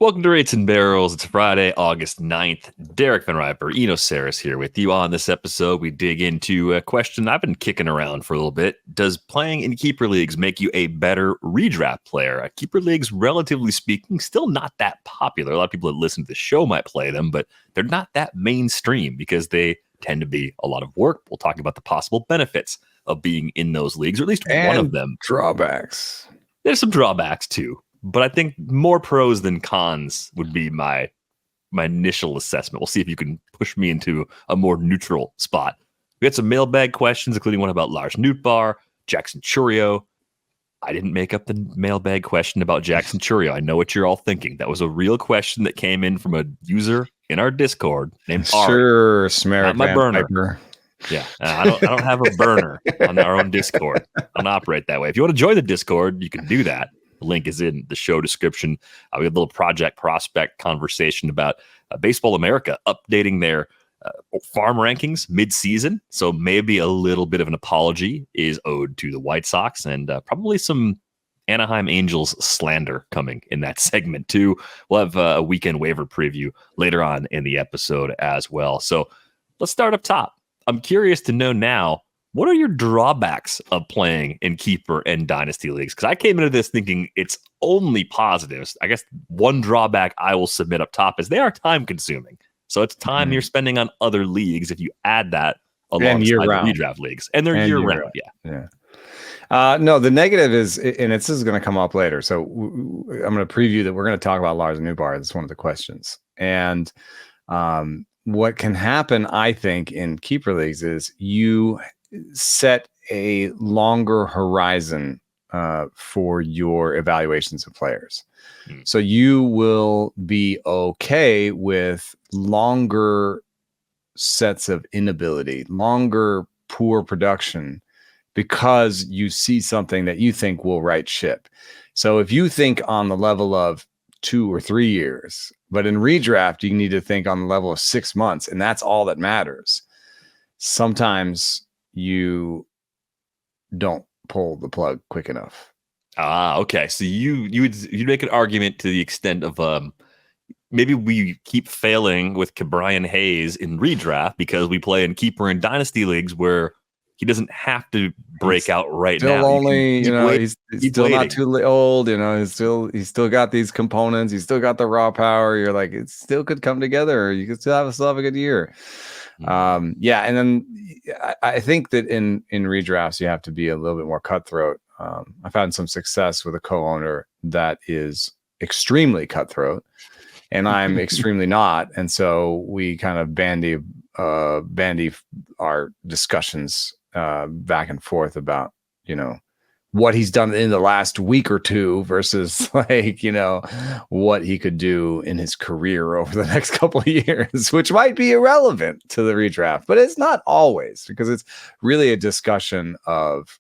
Welcome to Rates and Barrels. It's Friday, August 9th. Derek Van Riper, Eno Saris here with you. On this episode, we dig into a question I've been kicking around for a little bit. Does playing in keeper leagues make you a better redraft player? Keeper leagues, relatively speaking, still not that popular. A lot of people that listen to the show might play them, but they're not that mainstream because they tend to be a lot of work. We'll talk about the possible benefits of being in those leagues, or at least one of them. Drawbacks. There's some drawbacks too. But I think more pros than cons would be my initial assessment. We'll see if you can push me into a more neutral spot. We had some mailbag questions, including one about Lars Nootbaar, Jackson Chourio. I didn't make up the mailbag question about Jackson Chourio. I know what you're all thinking. That was a real question that came in from a user in our Discord named Sure, Smerick, my burner. Piper. Yeah, I don't have a burner on our own Discord. I don't operate that way. If you want to join the Discord, you can do that. The link is in the show description. We had a little Project Prospect conversation about Baseball America updating their farm rankings mid-season. So maybe a little bit of an apology is owed to the White Sox and probably some Anaheim Angels slander coming in that segment too. We'll have a weekend waiver preview later on in the episode as well. So let's start up top. I'm curious to know now, what are your drawbacks of playing in keeper and dynasty leagues? Because I came into this thinking it's only positives. I guess one drawback I will submit up top is they are time consuming. So it's time you're spending on other leagues if you add that alongside the redraft leagues. And they're year round. Yeah. No, the negative is, and this is going to come up later. So I'm going to preview that we're going to talk about Lars Nootbaar. That's one of the questions. And what can happen, I think, in keeper leagues is you set a longer horizon for your evaluations of players. So you will be okay with longer sets of inability, longer poor production, because you see something that you think will right ship. So if you think on the level of 2 or 3 years, but in redraft, you need to think on the level of 6 months, and that's all that matters. Sometimes you don't pull the plug quick enough. Okay. So you'd make an argument to the extent of maybe we keep failing with Brian Hayes in redraft because we play in keeper and dynasty leagues where he doesn't have to break out right now. Still only, he's still not too old. He's still got these components. He's still got the raw power. You're like, it still could come together. You could still have a good year. And then I think that in redrafts you have to be a little bit more cutthroat. I've had some success with a co-owner that is extremely cutthroat, and I'm extremely not. And so we kind of bandy our discussions back and forth about what he's done in the last week or two versus what he could do in his career over the next couple of years, which might be irrelevant to the redraft, but it's not always, because it's really a discussion of,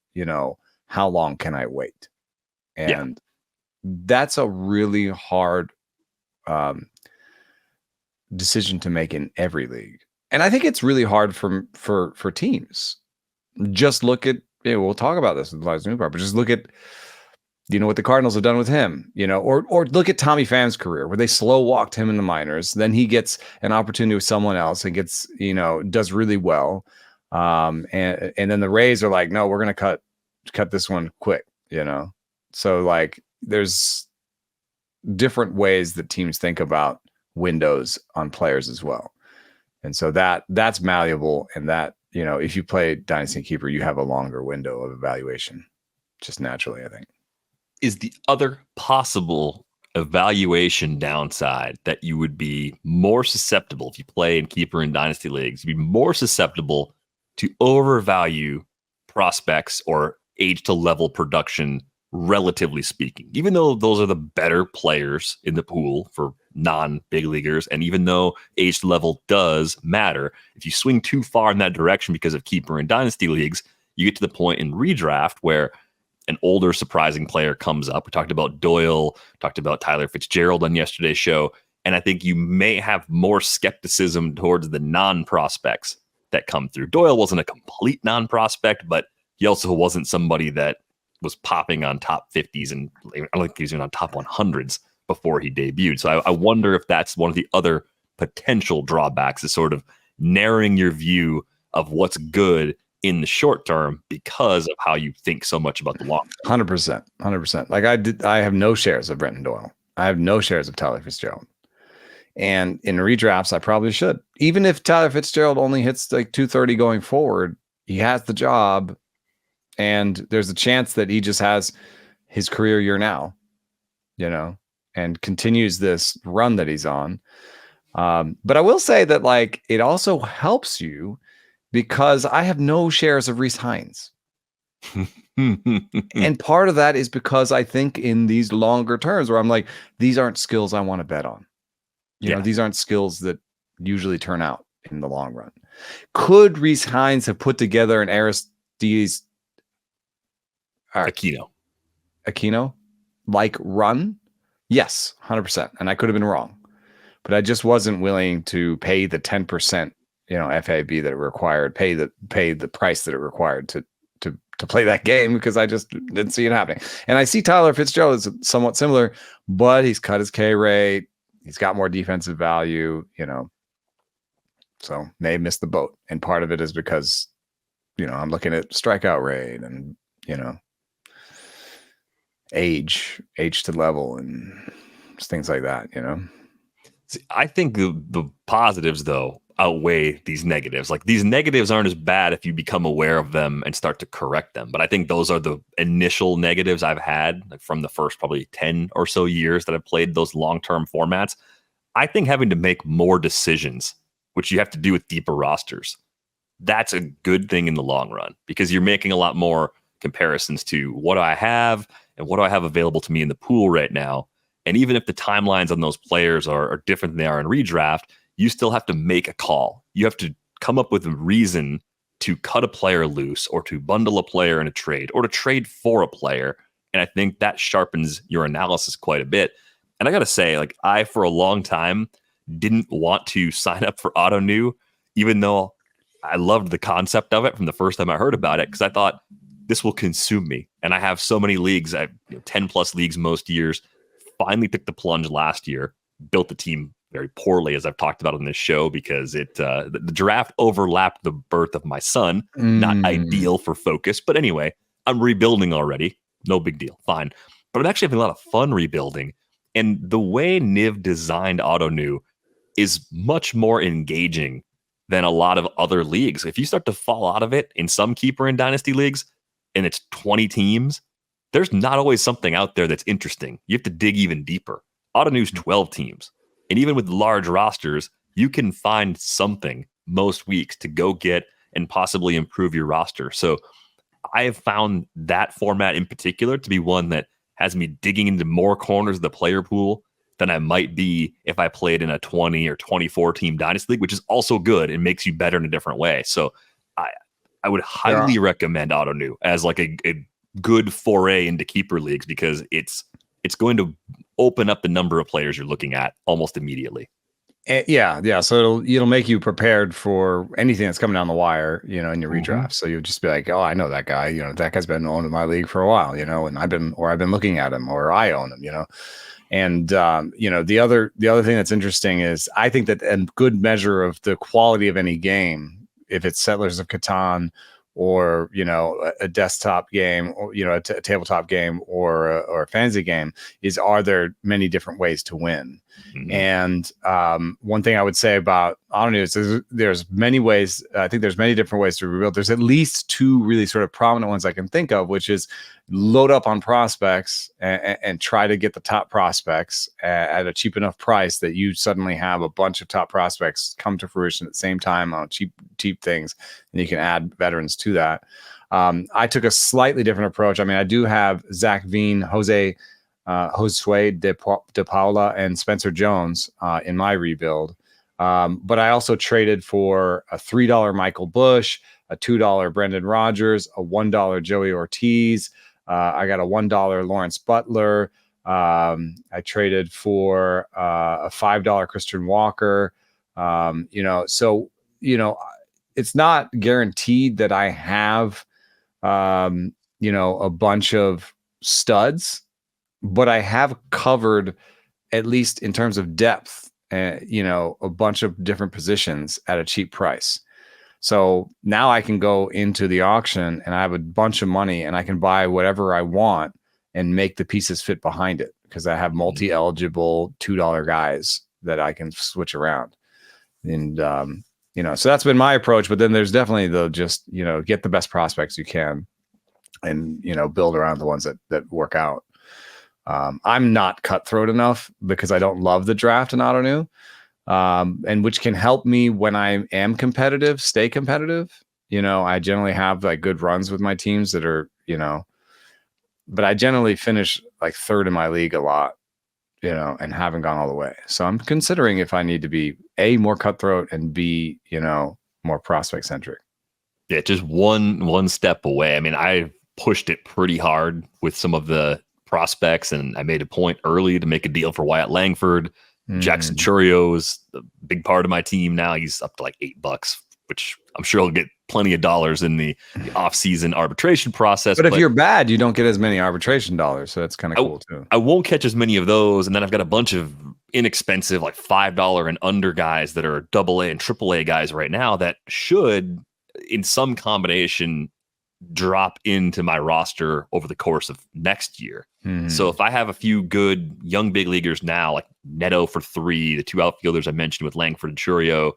how long can I wait? And that's a really hard decision to make in every league. And I think it's really hard for teams. Just look at, we'll talk about this with Lars Nootbaar, but just look at, what the Cardinals have done with him, or look at Tommy Pham's career, where they slow walked him in the minors. Then he gets an opportunity with someone else and gets, does really well. And then the Rays are like, no, we're going to cut this one quick, So like there's different ways that teams think about windows on players as well. And so that's malleable, and that, if you play Dynasty Keeper, you have a longer window of evaluation, just naturally, I think. Is the other possible evaluation downside that you would be more susceptible if you play in Keeper and Dynasty leagues, you'd be more susceptible to overvalue prospects or age to level production, relatively speaking, even though those are the better players in the pool for non-big leaguers. And even though age level does matter, if you swing too far in that direction because of keeper and dynasty leagues, you get to the point in redraft where an older surprising player comes up. We talked about Doyle, talked about Tyler Fitzgerald on yesterday's show. And I think you may have more skepticism towards the non-prospects that come through. Doyle wasn't a complete non-prospect, but he also wasn't somebody that was popping on top 50s, and I don't think he was even on top 100s before he debuted. So I wonder if that's one of the other potential drawbacks, is sort of narrowing your view of what's good in the short term because of how you think so much about the long term. 100%. Like I have no shares of Brenton Doyle. I have no shares of Tyler Fitzgerald. And in redrafts, I probably should. Even if Tyler Fitzgerald only hits like 230 going forward, he has the job. And there's a chance that he just has his career year now, and continues this run that he's on. But I will say that like it also helps you because I have no shares of Reese Hines. And part of that is because I think in these longer terms where I'm like, these aren't skills I want to bet on. These aren't skills that usually turn out in the long run. Could Reese Hines have put together an Aristides Aquino like run? Yes, 100%. And I could have been wrong, but I just wasn't willing to pay the 10%, FAB that it required, pay the price that it required to play that game, because I just didn't see it happening. And I see Tyler Fitzgerald is somewhat similar, but he's cut his K rate. He's got more defensive value, so they missed the boat. And part of it is because, I'm looking at strikeout rate and, age to level and things like that, See, I think the positives, though, outweigh these negatives. Like, these negatives aren't as bad if you become aware of them and start to correct them. But I think those are the initial negatives I've had, like, from the first probably 10 or so years that I've played those long-term formats. I think having to make more decisions, which you have to do with deeper rosters, that's a good thing in the long run, because you're making a lot more comparisons to what do I have and what do I have available to me in the pool right now. And even if the timelines on those players are different than they are in redraft, you still have to make a call. You have to come up with a reason to cut a player loose, or to bundle a player in a trade, or to trade for a player. And I think that sharpens your analysis quite a bit. And I got to say, like, I, for a long time, didn't want to sign up for AutoNew, even though I loved the concept of it from the first time I heard about it, because I thought this will consume me. And I have so many leagues, I have 10 plus leagues most years. Finally took the plunge last year, built the team very poorly, as I've talked about on this show, because the draft overlapped the birth of my son. Not ideal for focus, but anyway, I'm rebuilding already. No big deal, fine. But I'm actually having a lot of fun rebuilding. And the way Niv designed AutoNew is much more engaging than a lot of other leagues. If you start to fall out of it in some keeper and dynasty leagues, and it's 20 teams, there's not always something out there that's interesting. You have to dig even deeper. AutoNew's 12 teams. And even with large rosters, you can find something most weeks to go get and possibly improve your roster. So I have found that format in particular to be one that has me digging into more corners of the player pool than I might be if I played in a 20 or 24 team dynasty league, which is also good and makes you better in a different way. So I would highly recommend AutoNew as like a good foray into keeper leagues, because it's going to open up the number of players you're looking at almost immediately. Yeah. So it'll make you prepared for anything that's coming down the wire, in your redraft. So you'll just be like, oh, I know that guy. That guy's been owned in my league for a while, and I've been looking at him, or I own him, And the other thing that's interesting is I think that a good measure of the quality of any game, if it's Settlers of Catan, or a desktop game, or a tabletop game, or a fantasy game, is, are there many different ways to win? And one thing I would say about AutoNew is there's many ways. I think there's many different ways to rebuild. There's at least two really sort of prominent ones I can think of, which is load up on prospects and try to get the top prospects at a cheap enough price that you suddenly have a bunch of top prospects come to fruition at the same time on cheap things, and you can add veterans to that. I took a slightly different approach. I mean, I do have Zach Veen, Josue de Paula, and Spencer Jones in my rebuild. But I also traded for a $3 Michael Bush, a $2 Brendan Rodgers, a $1 Joey Ortiz. I got a $1 Lawrence Butler. I traded for a $5 Christian Walker. It's not guaranteed that I have, a bunch of studs, but I have covered at least in terms of depth, a bunch of different positions at a cheap price. So now I can go into the auction and I have a bunch of money and I can buy whatever I want and make the pieces fit behind it because I have multi-eligible $2 guys that I can switch around. And, so that's been my approach. But then there's definitely get the best prospects you can and, build around the ones that work out. I'm not cutthroat enough because I don't love the draft in auto new. And which can help me when I am competitive, stay competitive. I generally have like good runs with my teams that are, but I generally finish like third in my league a lot, and haven't gone all the way. So I'm considering if I need to be A, more cutthroat, and B, more prospect centric. Yeah, just one step away. I mean, I pushed it pretty hard with some of the prospects, and I made a point early to make a deal for Wyatt Langford. Jackson Chourio is a big part of my team now. He's up to like $8, which I'm sure he'll get plenty of dollars in the off-season arbitration process. But if you're bad, you don't get as many arbitration dollars, so that's kind of cool too. I won't catch as many of those, and then I've got a bunch of inexpensive, like $5 and under guys that are AA and AAA guys right now that should, in some combination, drop into my roster over the course of next year. So if I have a few good young big leaguers now, like Neto for $3, the 2 outfielders I mentioned with Langford and Chourio,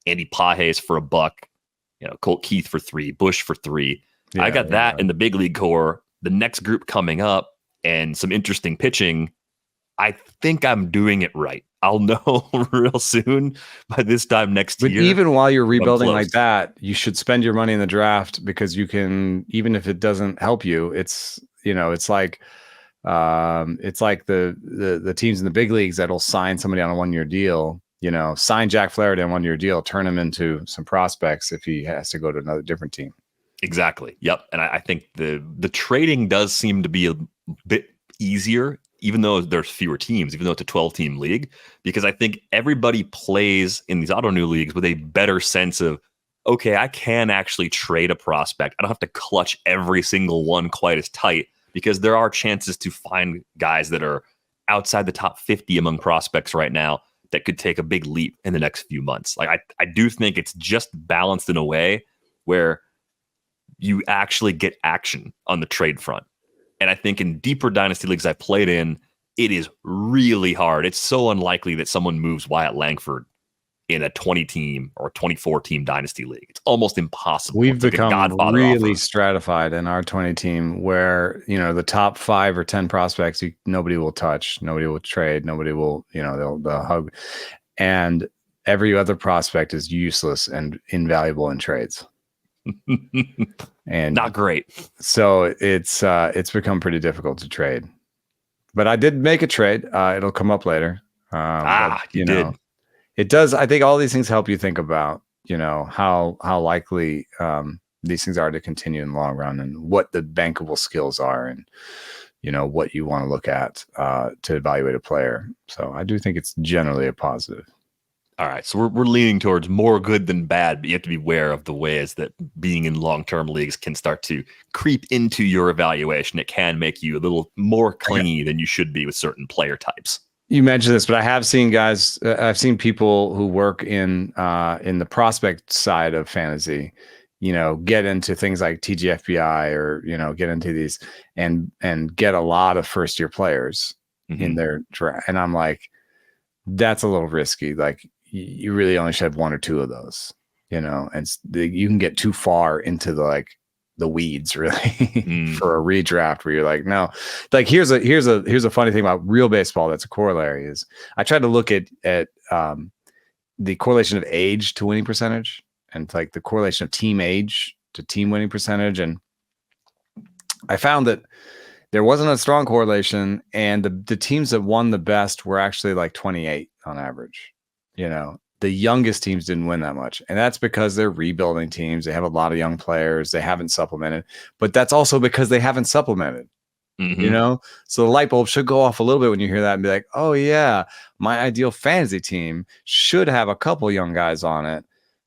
Andy Pages for $1, Colt Keith for $3, Bush for $3. Yeah, I got that in the big league core. The next group coming up and some interesting pitching. I think I'm doing it right. I'll know real soon by this time next year. But even while you're rebuilding like that, you should spend your money in the draft because you can, even if it doesn't help you, it's like the teams in the big leagues that'll sign somebody on a 1-year deal. Sign Jack Flaherty on a 1-year deal, turn him into some prospects if he has to go to another different team. Exactly. Yep. And I think the trading does seem to be a bit easier, even though there's fewer teams, even though it's a 12-team league, because I think everybody plays in these auto new leagues with a better sense of, okay, I can actually trade a prospect. I don't have to clutch every single one quite as tight because there are chances to find guys that are outside the top 50 among prospects right now that could take a big leap in the next few months. Like I do think it's just balanced in a way where you actually get action on the trade front. And I think in deeper dynasty leagues I've played in, it is really hard. It's so unlikely that someone moves Wyatt Langford in a 20-team or 24-team dynasty league. It's almost impossible. We've become really stratified in our 20-team where, the top 5 or 10 prospects, nobody will touch, nobody will trade, nobody will, they'll hug. And every other prospect is useless and invaluable in trades. And not great. So it's become pretty difficult to trade. But I did make a trade. It'll come up later. You did. It does. I think all these things help you think about, how likely these things are to continue in the long run and what the bankable skills are and, what you want to look at to evaluate a player. So I do think it's generally a positive. All right, so we're leaning towards more good than bad, but you have to be aware of the ways that being in long-term leagues can start to creep into your evaluation. It can make you a little more clingy than you should be with certain player types. You mentioned this, but I have seen guys. I've seen people who work in the prospect side of fantasy, get into things like TGFBI or get into these and get a lot of first-year players in their draft, and I'm like, that's a little risky. Like, you really only should have 1 or 2 of those, and you can get too far into the weeds really for a redraft where you're like, no, like here's a funny thing about real baseball. That's a corollary is I tried to look at the correlation of age to winning percentage and like the correlation of team age to team winning percentage. And I found that there wasn't a strong correlation, and the teams that won the best were actually like 28 on average. The youngest teams didn't win that much. And that's because they're rebuilding teams. They have a lot of young players. They haven't supplemented, but that's also because they haven't supplemented, So the light bulb should go off a little bit when you hear that and be like, oh yeah, my ideal fantasy team should have a couple young guys on it.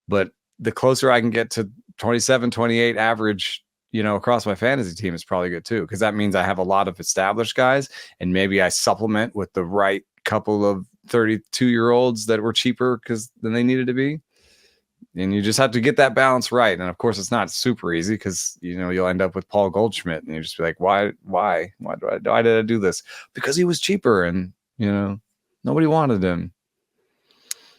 But the closer I can get to 27, 28 average, across my fantasy team is probably good too. Cause that means I have a lot of established guys and maybe I supplement with the right, couple of 32-year-olds that were cheaper than they needed to be. And you just have to get that balance right. And of course, it's not super easy because, you'll end up with Paul Goldschmidt and you just be like, why did I do this? Because he was cheaper and, nobody wanted him.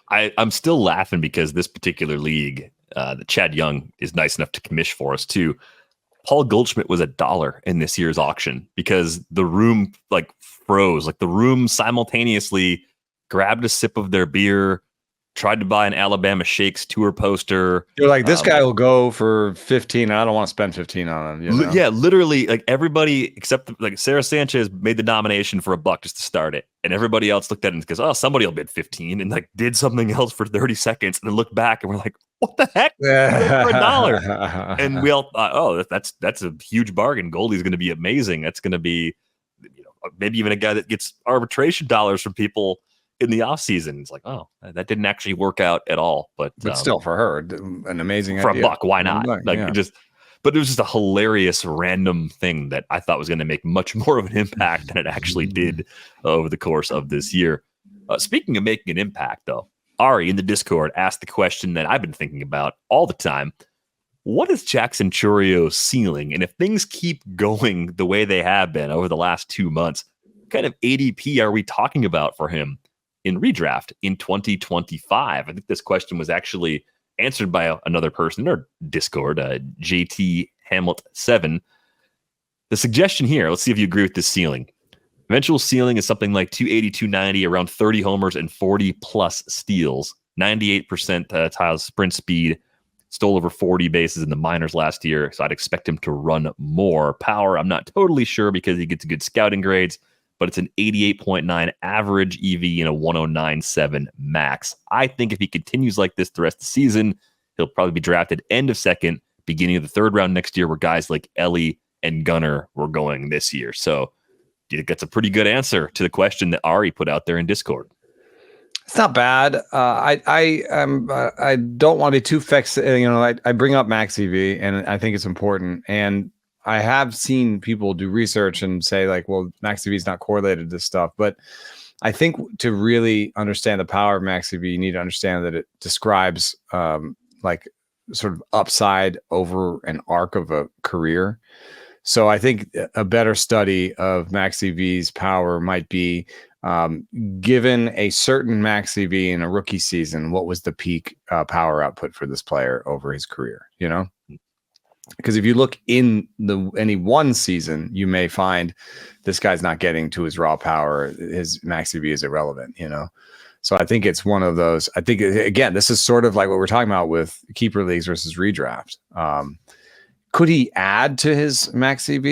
I'm still laughing because this particular league, that Chad Young is nice enough to commish for us too. Paul Goldschmidt was $1 in this year's auction because the room froze. The room simultaneously grabbed a sip of their beer, tried to buy an Alabama Shakes tour poster. You're like, this guy will go for 15. And I don't want to spend 15 on him. Yeah, literally, everybody except Sarah Sanchez made the nomination for $1 just to start it, and everybody else looked at it and goes, "Oh, somebody will bid 15," and did something else for 30 seconds, and then looked back and we're like, "What the heck?" For $1, and we all thought, "Oh, that's a huge bargain. Goldie's going to be amazing. That's going to be, maybe even a guy that gets arbitration dollars from people." In the off season, it's like, oh, that didn't actually work out at all. But still, for her, an amazing for idea. $1, why not? But it was just a hilarious random thing that I thought was going to make much more of an impact than it actually did over the course of this year. Speaking of making an impact, though, Ari in the Discord asked the question that I've been thinking about all the time: what is Jackson Chourio's ceiling? And if things keep going the way they have been over the last 2 months, what kind of ADP are we talking about for him in redraft in 2025? I think this question was actually answered by another person in our Discord, JT Hamlet 7. The suggestion here, let's see if you agree with this ceiling. Eventual ceiling is something like 280, 290, around 30 homers and 40 plus steals, 98 percentile sprint speed, stole over 40 bases in the minors last year. So I'd expect him to run more. Power, I'm not totally sure because he gets good scouting grades, but it's an 88.9 average EV and a 109.7 max. I think if he continues like this the rest of the season, he'll probably be drafted end of second, beginning of the third round next year, where guys like Ellie and Gunnar were going this year. So do you think that's a pretty good answer to the question that Ari put out there in Discord? It's not bad. I don't want to be too fixated. I bring up max EV and I think it's important. And I have seen people do research and say max EV is not correlated to this stuff. But I think to really understand the power of max EV, you need to understand that it describes sort of upside over an arc of a career. So I think a better study of max EV's power might be given a certain max EV in a rookie season, what was the peak power output for this player over his career, Because if you look in any one season, you may find this guy's not getting to his raw power. His max EV is irrelevant, So I think it's one of those. I think, again, this is sort of like what we're talking about with keeper leagues versus redraft. Could he add to his max EV?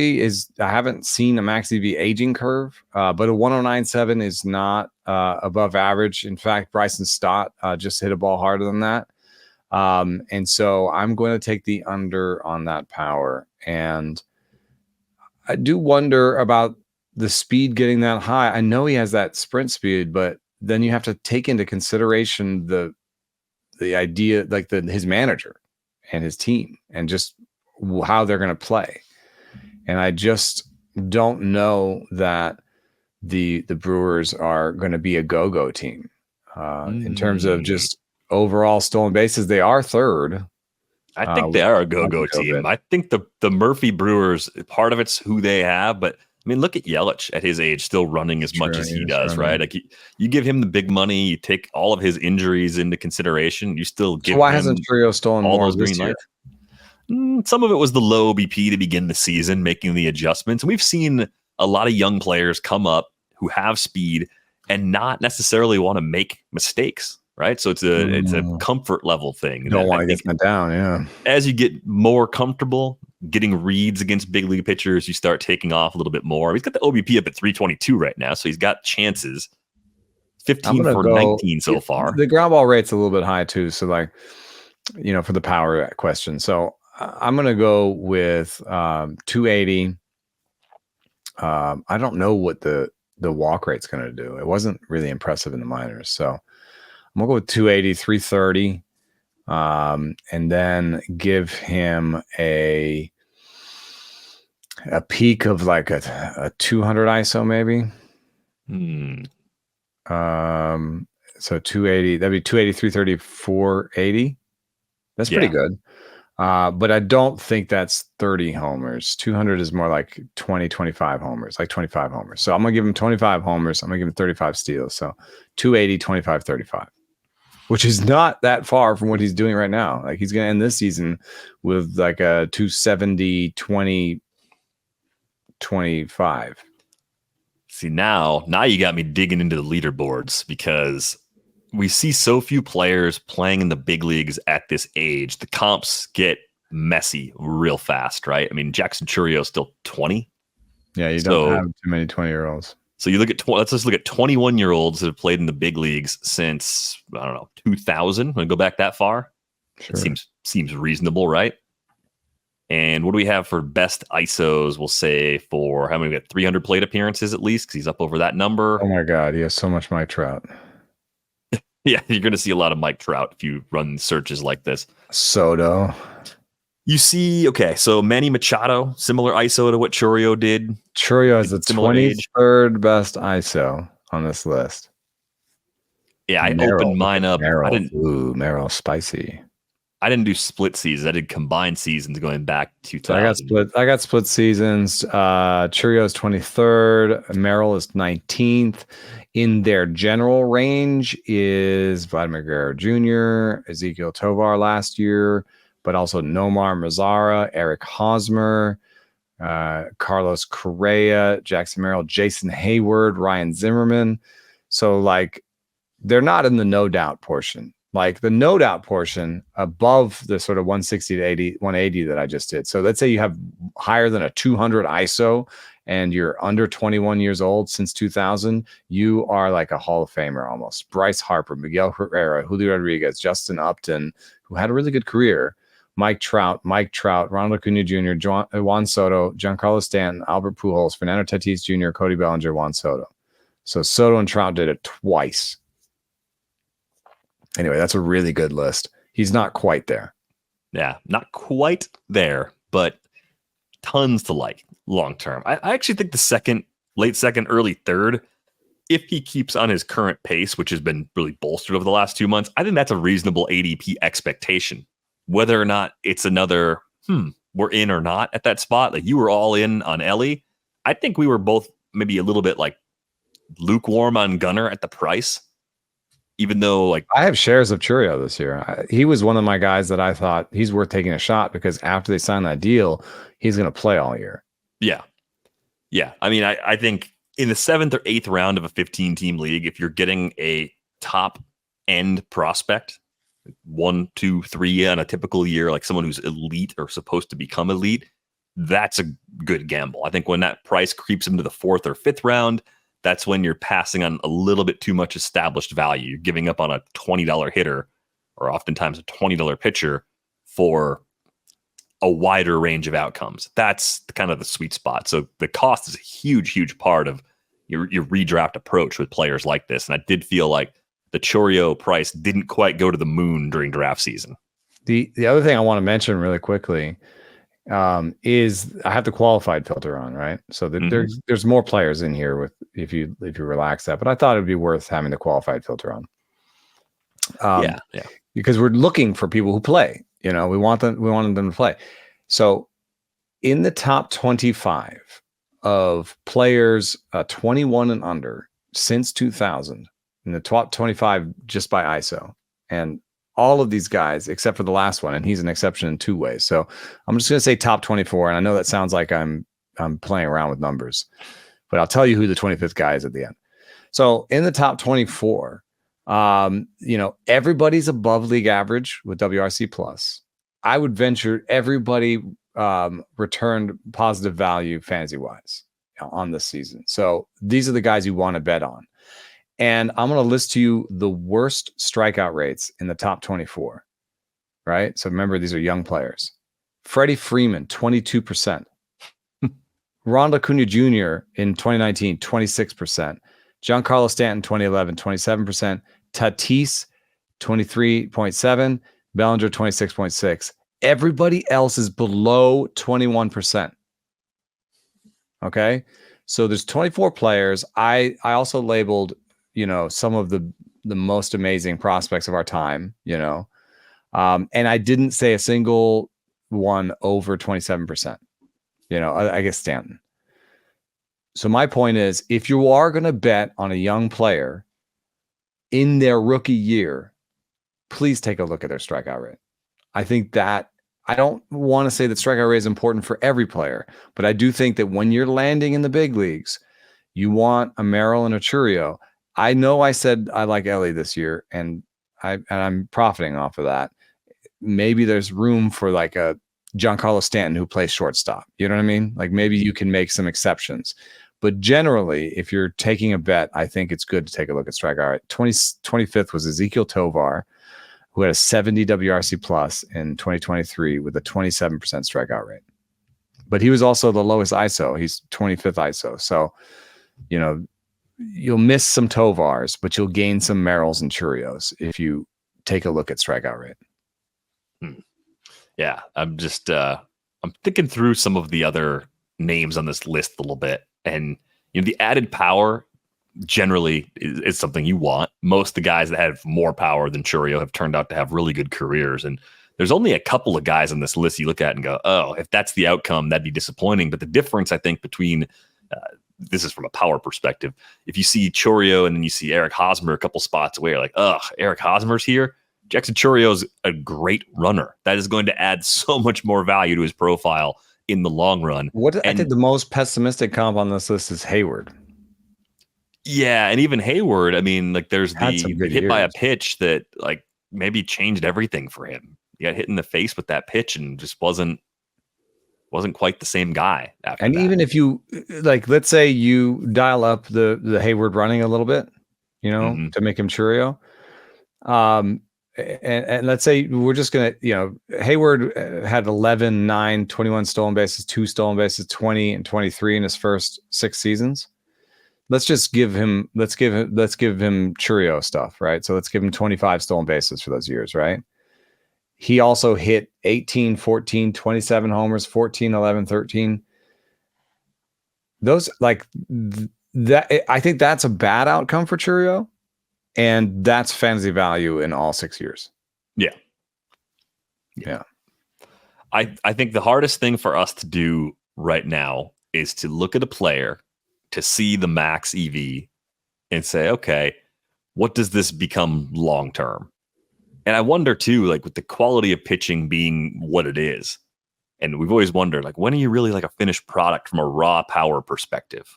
I haven't seen a max EV aging curve, but a 109.7 is not above average. In fact, Bryson Stott just hit a ball harder than that. And so I'm going to take the under on that power. And I do wonder about the speed getting that high. I know he has that sprint speed, but then you have to take into consideration the idea, his manager and his team and just how they're going to play. And I just don't know that the Brewers are going to be a go-go team in terms of just overall stolen bases. They are third. I think they are a go-go team. I think the Murphy Brewers, part of it's who they have, but I mean, look at Yelich at his age, still running as much as he does, right? You give him the big money, you take all of his injuries into consideration, you still give why him hasn't Chourio stolen all more those green lights? Some of it was the low OBP to begin the season, making the adjustments. And we've seen a lot of young players come up who have speed and not necessarily want to make mistakes, right? So it's a comfort level thing. You don't want to get them down, yeah. As you get more comfortable getting reads against big league pitchers, you start taking off a little bit more. He's got the OBP up at 322 right now, so he's got chances. 15 for 19 so far. The ground ball rate's a little bit high too, so for the power question. So I'm going to go with 280. I don't know what the walk rate's going to do. It wasn't really impressive in the minors. So I'm going to go with 280, 330, and then give him a peak of a 200 ISO maybe. So 280, that'd be 280, 330, 480. That's pretty good. But I don't think that's 30 homers. 200 is more like 20, 25 homers, like 25 homers. So I'm going to give him 25 homers. I'm going to give him 35 steals. So 280, 25, 35, which is not that far from what he's doing right now. Like he's going to end this season with like a 270, 20, 25. See, now you got me digging into the leaderboards because we see so few players playing in the big leagues at this age. The comps get messy real fast, right? I mean, Jackson Chourio is still 20. Yeah, you don't have too many 20-year-olds. So you look at let's just look at 21-year-olds that have played in the big leagues since, I don't know, 2000. Want to go back that far? Sure. It seems reasonable, right? And what do we have for best ISOs? We'll say for how many? We got 300 plate appearances at least because he's up over that number. Oh my God, he has so much Mike Trout. Yeah, you're going to see a lot of Mike Trout if you run searches like this. Soto. You see, okay, so Manny Machado, similar ISO to what Chourio did. Chourio has the 23rd best ISO on this list. Yeah, I opened mine up. Merrill, spicy. I didn't do split seasons. I did combined seasons going back to 2000. I got split seasons. Chourio's 23rd. Merrill is 19th. In their general range is Vladimir Guerrero Jr., Ezequiel Tovar last year, but also Nomar Mazara, Eric Hosmer, Carlos Correa, Jackson Merrill, Jason Hayward, Ryan Zimmerman. So, like, they're not in the no doubt portion. Like the no doubt portion above the sort of 160 to 80, 180 that I just did. So let's say you have higher than a 200 ISO and you're under 21 years old since 2000, you are like a Hall of Famer almost. Bryce Harper, Miguel Herrera, Julio Rodriguez, Justin Upton, who had a really good career, Mike Trout, Ronald Acuna Jr., Juan Soto, Giancarlo Stanton, Albert Pujols, Fernando Tatis Jr., Cody Bellinger, Juan Soto. So Soto and Trout did it twice. Anyway, that's a really good list. He's not quite there. Yeah, not quite there, but tons to like long term. I actually think the late second, early third, if he keeps on his current pace, which has been really bolstered over the last 2 months, I think that's a reasonable ADP expectation. Whether or not it's another, we're in or not at that spot. Like you were all in on Ellie. I think we were both maybe a little bit like lukewarm on Gunnar at the price. Even though, like, I have shares of Chourio this year. He was one of my guys that I thought he's worth taking a shot because after they sign that deal, he's going to play all year. Yeah. Yeah. I mean, I think in the 7th or 8th round of a 15-team league, if you're getting a top-end prospect, 1, 2, 3 on a typical year, like someone who's elite or supposed to become elite, that's a good gamble. I think when that price creeps into the 4th or 5th round, that's when you're passing on a little bit too much established value. You're giving up on a $20 hitter or oftentimes a $20 pitcher for a wider range of outcomes. That's kind of the sweet spot. So the cost is a huge, huge part of your redraft approach with players like this. And I did feel like the Chourio price didn't quite go to the moon during draft season. The other thing I want to mention really quickly is I have the qualified filter on, right? So there's more players in here with if you relax that, but I thought it'd be worth having the qualified filter on. Yeah, because we're looking for people who play. You know, we wanted them to play. So in the top 25 of players 21 and under since 2000, in the top 25 just by ISO, and all of these guys, except for the last one, and he's an exception in 2 ways. So I'm just going to say top 24, and I know that sounds like I'm playing around with numbers, but I'll tell you who the 25th guy is at the end. So in the top 24, everybody's above league average with WRC plus. I would venture everybody returned positive value fantasy wise on this season. So these are the guys you want to bet on. And I'm going to list to you the worst strikeout rates in the top 24, right? So remember, these are young players. Freddie Freeman, 22%. Ronald Acuna Jr. in 2019, 26%. Giancarlo Stanton, 2011, 27%. Tatis, 23.7%. Bellinger, 26.6%. Everybody else is below 21%. Okay? So there's 24 players. I also labeled some of the most amazing prospects of our time, and I didn't say a single one over 27%, I guess Stanton. So my point is, if you are going to bet on a young player in their rookie year, please take a look at their strikeout rate. I think that I don't want to say that strikeout rate is important for every player, but I do think that when you're landing in the big leagues, you want a Merrill and a Chourio. I know I said I like Ellie this year, and I'm profiting off of that. Maybe there's room for like a Giancarlo Stanton who plays shortstop. You know what I mean? Like maybe you can make some exceptions. But generally, if you're taking a bet, I think it's good to take a look at strikeout rate. 25th was Ezekiel Tovar, who had a 70 WRC plus in 2023 with a 27% strikeout rate. But he was also the lowest ISO. He's 25th ISO. So, you'll miss some Tovars, but you'll gain some Merrills and Chourios if you take a look at strikeout rate. Yeah, I'm just I'm thinking through some of the other names on this list a little bit, and the added power generally is something you want. Most of the guys that have more power than Chourio have turned out to have really good careers, and there's only a couple of guys on this list you look at and go, oh, if that's the outcome, that'd be disappointing. But the difference, I think, between this is from a power perspective. If you see Chourio and then you see Eric Hosmer a couple spots away, you're like, ugh, Eric Hosmer's here. Jackson Chourio is a great runner. That is going to add so much more value to his profile in the long run. I think the most pessimistic comp on this list is Hayward. Yeah, and even Hayward, I mean, like there's the hit years. by a pitch that like maybe changed everything for him. He got hit in the face with that pitch and just wasn't quite the same guy after and that. Even if you like, let's say you dial up the Hayward running a little bit, to make him Chourio. And let's say we're just going to, Hayward had 11, 9, 21 stolen bases, 2 stolen bases, 20 and 23 in his first 6 seasons. Let's give him Chourio stuff, right? So let's give him 25 stolen bases for those years, right? He also hit 18, 14, 27 homers, 14, 11, 13. Those that I think that's a bad outcome for Chourio. And that's fantasy value in all 6 years. Yeah. I think the hardest thing for us to do right now is to look at a player to see the max EV and say, okay, what does this become long term? And I wonder too, like with the quality of pitching being what it is, and we've always wondered, like, when are you really like a finished product from a raw power perspective?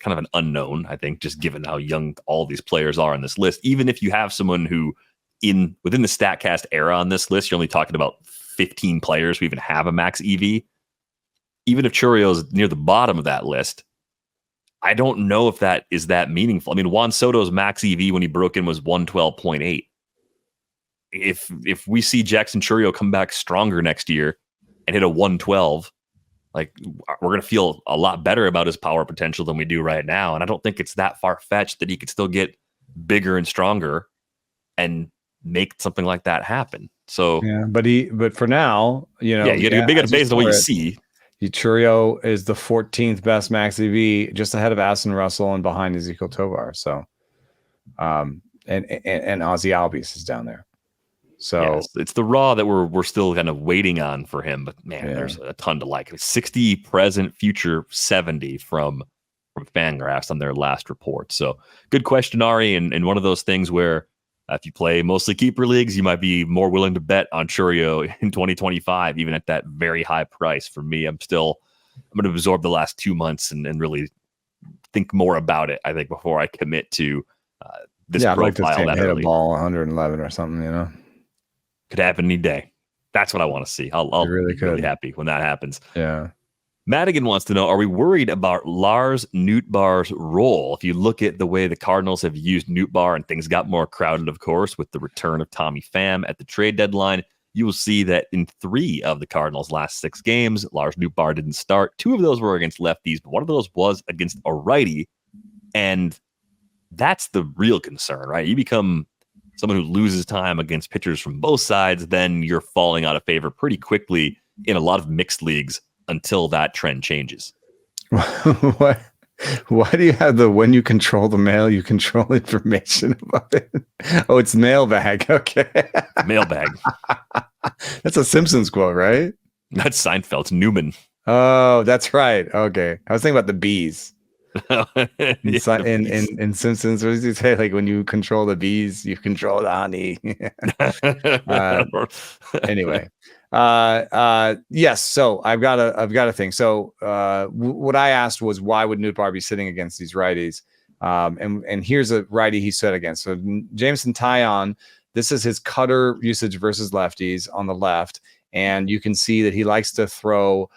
Kind of an unknown, I think, just given how young all these players are on this list. Even if you have someone who within the StatCast era on this list, you're only talking about 15 players who even have a max EV. Even if Chourio is near the bottom of that list, I don't know if that is that meaningful. I mean, Juan Soto's max EV when he broke in was 112.8. If we see Jackson Chourio come back stronger next year and hit a 112, like we're going to feel a lot better about his power potential than we do right now. And I don't think it's that far-fetched that he could still get bigger and stronger and make something like that happen. So yeah, but for now, you get a big base on what you see. Chourio is the 14th best max EV, just ahead of Aston Russell and behind Ezekiel Tovar. So, and Ozzy Albies is down there. So it's the raw that we're still kind of waiting on for him. But man, there's a ton to like. 60 present, future 70 from Fangraphs on their last report. So good question, Ari. And one of those things where if you play mostly keeper leagues, you might be more willing to bet on Chourio in 2025, even at that very high price. For me, I'm going to absorb the last 2 months and really think more about it, I think, before I commit to this profile. I'd like to hit early. A ball 111 or something, Could happen any day. That's what I want to see. I'll be really happy when that happens. Yeah. Madigan wants to know, are we worried about Lars Nootbaar's role? If you look at the way the Cardinals have used Nootbaar and things got more crowded, of course, with the return of Tommy Pham at the trade deadline, you will see that in 3 of the Cardinals' last 6 games, Lars Nootbaar didn't start. 2 of those were against lefties, but one of those was against a righty. And that's the real concern, right? You become someone who loses time against pitchers from both sides, then you're falling out of favor pretty quickly in a lot of mixed leagues until that trend changes. What? Why do you have the when you control the mail, you control information about it? Oh, it's mailbag. Okay. Mailbag. That's a Simpsons quote, right? That's Seinfeld's Newman. Oh, that's right. Okay. I was thinking about the bees. Yeah, In, the in Simpsons, what does he say? Like when you control the bees, you control the honey. Anyway, yes. So I've got a thing. So what I asked was, why would Nootbaar be sitting against these righties? And here's a righty he set against. So Jameson Taillon, this is his cutter usage versus lefties on the left, and you can see that he likes to throw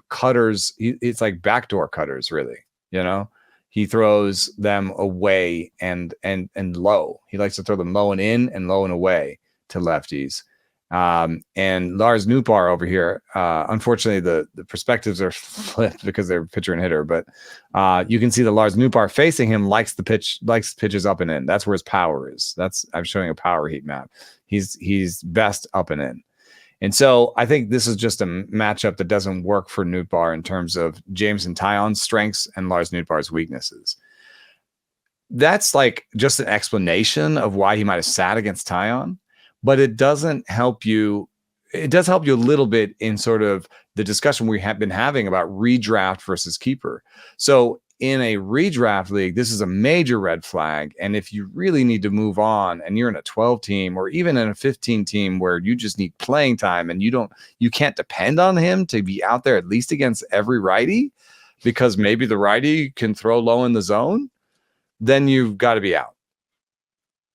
cutters. It's like backdoor cutters, really. You know, he throws them away and low. He likes to throw them low and in and low and away to lefties. And Lars Nootbaar over here, unfortunately, the perspectives are flipped because they're pitcher and hitter. But you can see that Lars Nootbaar facing him likes pitches up and in. That's where his power is. I'm showing a power heat map. He's best up and in. And so I think this is just a matchup that doesn't work for Nootbaar in terms of Jameson Taillon's strengths and Lars Nootbaar's weaknesses. That's like just an explanation of why he might have sat against Taillon, but it doesn't help you. It does help you a little bit in sort of the discussion we have been having about redraft versus keeper. So in a redraft league, this is a major red flag. And if you really need to move on and you're in a 12 team or even in a 15 team where you just need playing time and you can't depend on him to be out there at least against every righty because maybe the righty can throw low in the zone, then you've got to be out.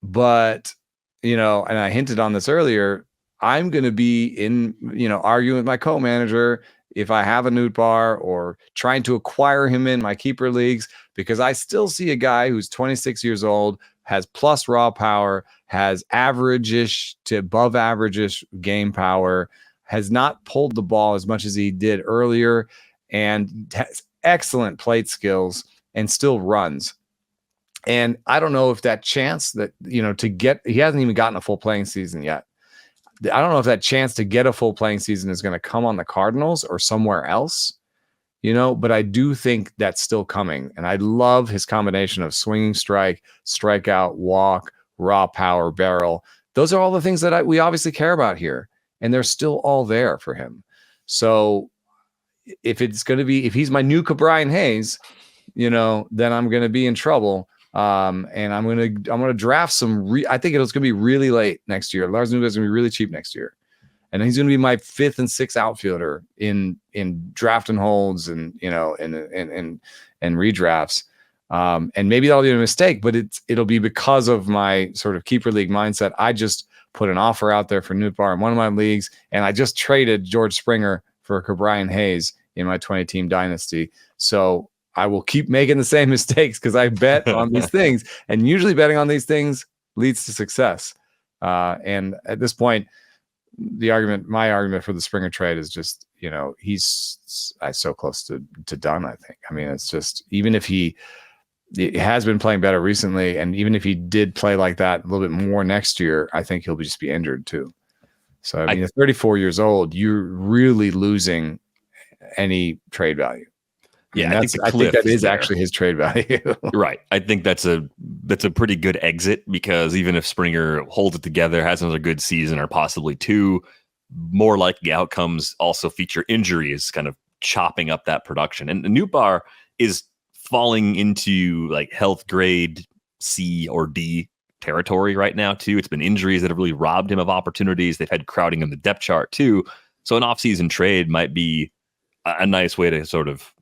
But, and I hinted on this earlier, I'm going to be in, arguing with my co-manager if I have a Nootbaar or trying to acquire him in my keeper leagues, because I still see a guy who's 26 years old, has plus raw power, has average-ish to above average-ish game power, has not pulled the ball as much as he did earlier, and has excellent plate skills and still runs. And I don't know if that chance that, he hasn't even gotten a full playing season yet. I don't know if that chance to get a full playing season is going to come on the Cardinals or somewhere else, but I do think that's still coming. And I love his combination of swinging strike, strikeout, walk, raw power, barrel. Those are all the things that we obviously care about here. And they're still all there for him. So if he's my new Brian Hayes, then I'm going to be in trouble. And I'm gonna draft some. I think it's gonna be really late next year. Lars Nootbaar is gonna be really cheap next year, and he's gonna be my 5th and 6th outfielder in draft and holds and and redrafts. And maybe that'll be a mistake, but it'll be because of my sort of keeper league mindset. I just put an offer out there for Nootbaar in one of my leagues, and I just traded George Springer for Brian Hayes in my 20-team dynasty. So I will keep making the same mistakes because I bet on these things, and usually betting on these things leads to success. And at this point, my argument for the Springer trade is just, he's so close to done. I think. I mean, it's just, even if he has been playing better recently, and even if he did play like that a little bit more next year, I think he'll just be injured too. So I mean, at 34 years old, you're really losing any trade value. Yeah, I think that is actually his trade value. Right. I think that's a pretty good exit, because even if Springer holds it together, has another good season or possibly two, more likely outcomes also feature injuries, kind of chopping up that production. And Nootbaar is falling into like health grade C or D territory right now too. It's been injuries that have really robbed him of opportunities. They've had crowding in the depth chart too. So an offseason trade might be a nice way to sort of,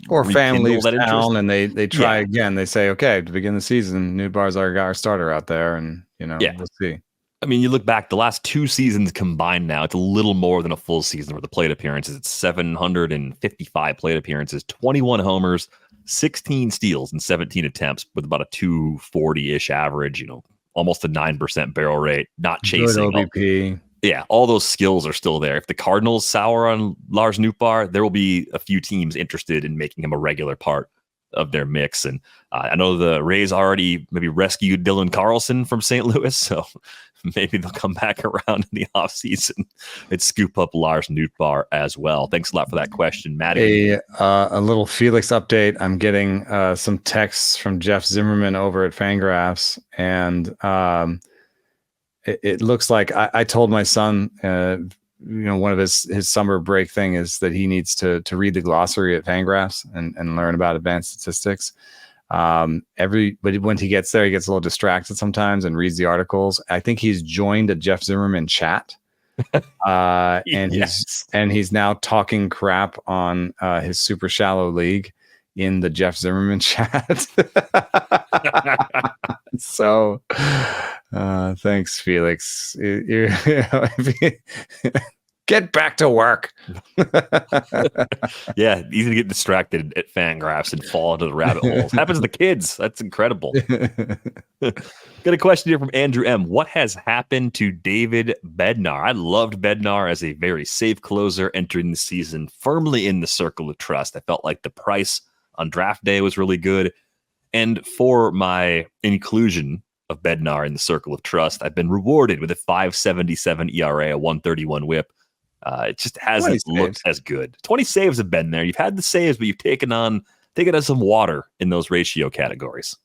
or family leaves town and they try again. They say, okay, to begin the season, Nootbaar's our starter out there, and we'll see. I mean, you look back, the last 2 seasons combined now, it's a little more than a full season with the plate appearances. It's 755 plate appearances, 21 homers, 16 steals, and 17 attempts with about a 240-ish average, almost a 9% barrel rate, not chasing. Good OBP. All those skills are still there. If the Cardinals sour on Lars Nootbaar, there will be a few teams interested in making him a regular part of their mix. And I know the Rays already maybe rescued Dylan Carlson from St. Louis, so maybe they'll come back around in the offseason and scoop up Lars Nootbaar as well. Thanks a lot for that question, Maddie. A little Felix update. I'm getting some texts from Jeff Zimmerman over at Fangraphs, and it looks like I told my son, one of his summer break thing is that he needs to read the glossary at Fangraphs and learn about advanced statistics. But when he gets there, he gets a little distracted sometimes and reads the articles. I think he's joined a Jeff Zimmerman chat. And he's now talking crap on his super shallow league in the Jeff Zimmerman chat. So thanks, Felix. Get back to work. Yeah, easy to get distracted at Fangraphs and fall into the rabbit holes. Happens to the kids. That's incredible. Got a question here from Andrew M. What has happened to David Bednar? I loved Bednar as a very safe closer entering the season, firmly in the circle of trust. I felt like the price on draft day was really good. And for my inclusion of Bednar in the circle of trust, I've been rewarded with a 5.77 ERA, a 131 whip. It just hasn't looked as good. 20 saves have been there. You've had the saves, but you've taken on some water in those ratio categories.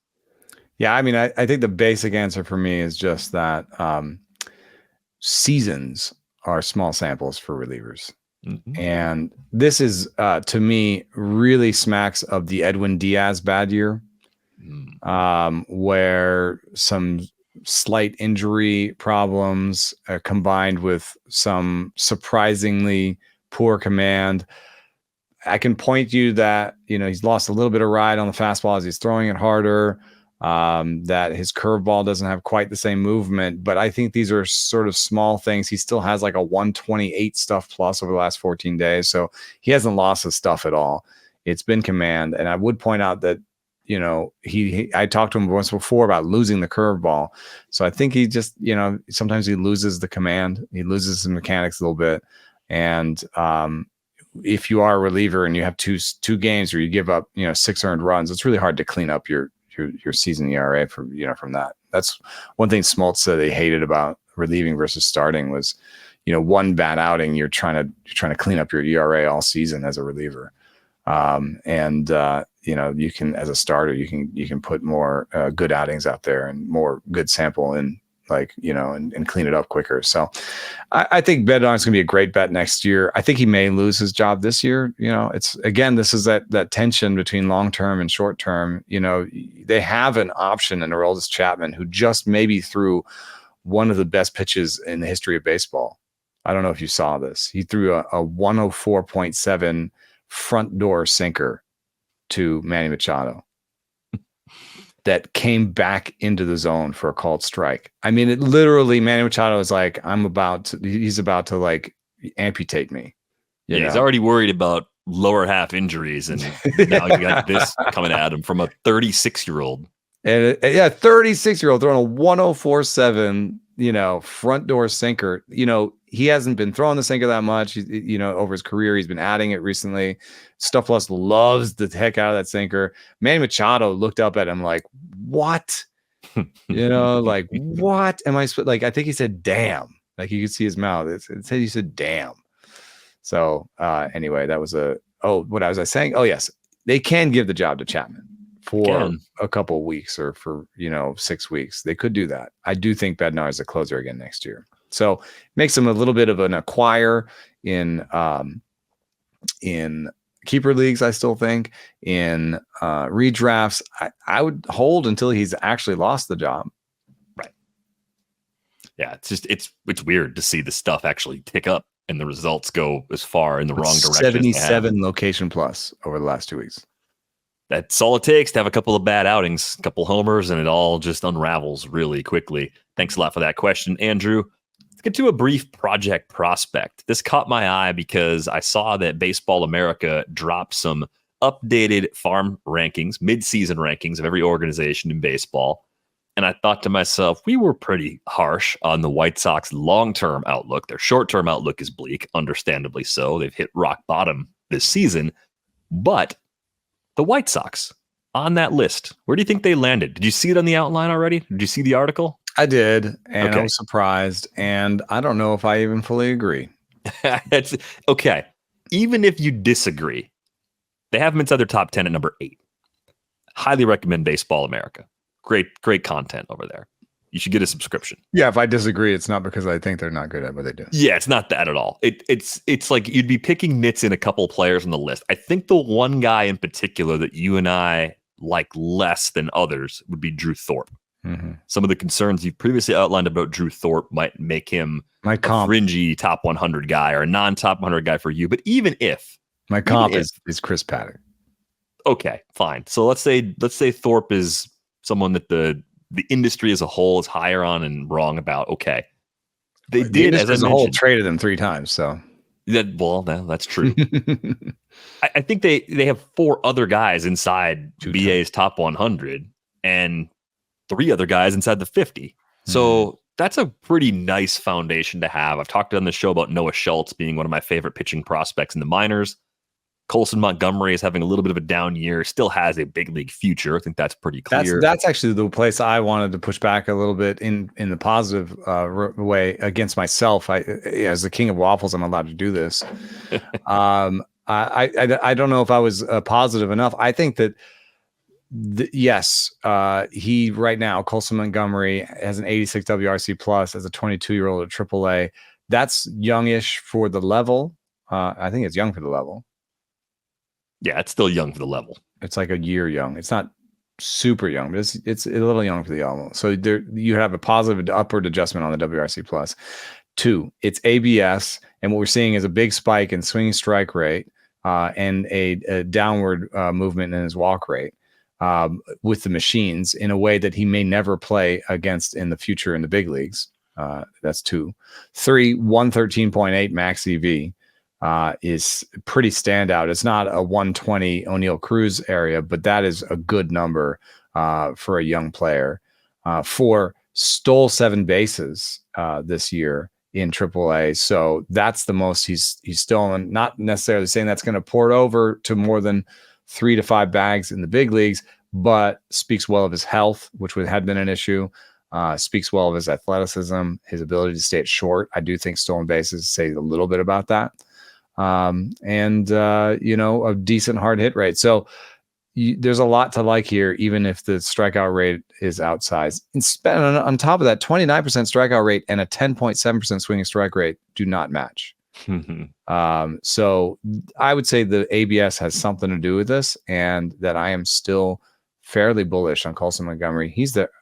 Yeah, I mean, I think the basic answer for me is just that seasons are small samples for relievers. Mm-hmm. And this is, to me, really smacks of the Edwin Diaz bad year, where some slight injury problems combined with some surprisingly poor command. I can point you that, he's lost a little bit of ride on the fastball as he's throwing it harder, that his curveball doesn't have quite the same movement, but I think these are sort of small things. He still has like a 128 stuff plus over the last 14 days. So he hasn't lost his stuff at all. It's been command. And I would point out that, I talked to him once before about losing the curveball. So I think he just, sometimes he loses the command. He loses the mechanics a little bit. And if you are a reliever and you have two games where you give up, 6 earned runs, it's really hard to clean up your season ERA from that. That's one thing Smoltz said they hated about relieving versus starting was, one bad outing, you're trying to clean up your ERA all season as a reliever. You can, as a starter, you can put more good outings out there and more good sample in, and clean it up quicker. So I think Bednar is going to be a great bet next year. I think he may lose his job this year. It's, again, this is that tension between long-term and short-term. They have an option in Aroldis Chapman, who just maybe threw one of the best pitches in the history of baseball. I don't know if you saw this. He threw a 104.7 front door sinker to Manny Machado that came back into the zone for a called strike. I mean, it literally, Manny Machado is like, he's about to like amputate me. He's already worried about lower half injuries, and now you got this coming at him from a 36-year-old. And 36-year-old throwing a 104.7, front door sinker. He hasn't been throwing the sinker that much. Over his career, he's been adding it recently. Stuff Plus loves the heck out of that sinker. Manny Machado looked up at him like, what? Like, what am I like? I think he said, damn. Like, you could see his mouth. It said he said, damn. So anyway, that was what was I saying? Oh, yes. They can give the job to Chapman for a couple of weeks or for, 6 weeks. They could do that. I do think Bednar is a closer again next year. So makes him a little bit of an acquire in keeper leagues. I still think in redrafts, I would hold until he's actually lost the job. Right. Yeah. It's just, it's weird to see the stuff actually tick up and the results go as far in the wrong direction. 77 location plus over the last 2 weeks. That's all it takes to have a couple of bad outings, a couple homers, and it all just unravels really quickly. Thanks a lot for that question, Andrew. Let's get to a brief project prospect. This caught my eye because I saw that Baseball America dropped some updated farm rankings, midseason rankings of every organization in baseball. And I thought to myself, we were pretty harsh on the White Sox long-term outlook. Their short-term outlook is bleak, understandably so. They've hit rock bottom this season. But the White Sox on that list, where do you think they landed? Did you see it on the outline already? Did you see the article? I did, and I Okay. was surprised, and I don't know if I even fully agree. It's okay. Even if you disagree, they have him inside their top 10 at number 8. Highly recommend Baseball America. Great content over there. You should get a subscription. Yeah, if I disagree, it's not because I think they're not good at what they do. Yeah, it's not that at all. It's like you'd be picking nits in a couple of players on the list. I think the one guy in particular that you and I like less than others would be Drew Thorpe. Mm-hmm. Some of the concerns you've previously outlined about Drew Thorpe might make him a fringy top 100 guy or a non-top 100 guy for you. But even if my comp is Chris Paddock. Okay, fine. So let's say Thorpe is someone that the industry as a whole is higher on and wrong about. Okay, they did as a whole traded them 3 times. So that's true. I think they have 4 other guys inside BA's top 100 and 3 other guys inside the 50. So that's a pretty nice foundation to have. I've talked on the show about Noah Schultz being one of my favorite pitching prospects in the minors. Colson Montgomery is having a little bit of a down year, still has a big league future. I think that's pretty clear. That's actually the place I wanted to push back a little bit in the positive way against myself. As the king of waffles, I'm allowed to do this. I don't know if I was positive enough. I think that yes, he right now, Colson Montgomery has an 86 WRC plus as a 22-year-old at AAA. That's youngish for the level. I think it's young for the level. Yeah, it's still young for the level. It's like a year young. It's not super young, but it's a little young for the level. So there you have a positive upward adjustment on the WRC plus. 2, it's ABS, and what we're seeing is a big spike in swinging strike rate and a downward movement in his walk rate with the machines in a way that he may never play against in the future in the big leagues. That's 2. 3, 113.8 max EV. Is pretty standout. It's not a 120 O'Neal Cruz area, but that is a good number for a young player. 4, stole 7 bases this year in AAA, so that's the most he's stolen. Not necessarily saying that's going to port over to more than 3 to 5 bags in the big leagues, but speaks well of his health, which had been an issue. Speaks well of his athleticism, his ability to stay at short. I do think stolen bases say a little bit about that. And a decent hard hit rate. So there's a lot to like here, even if the strikeout rate is outsized. And on top of that, 29% strikeout rate and a 10.7% swinging strike rate do not match. So I would say the ABS has something to do with this, and that I am still fairly bullish on Colson Montgomery.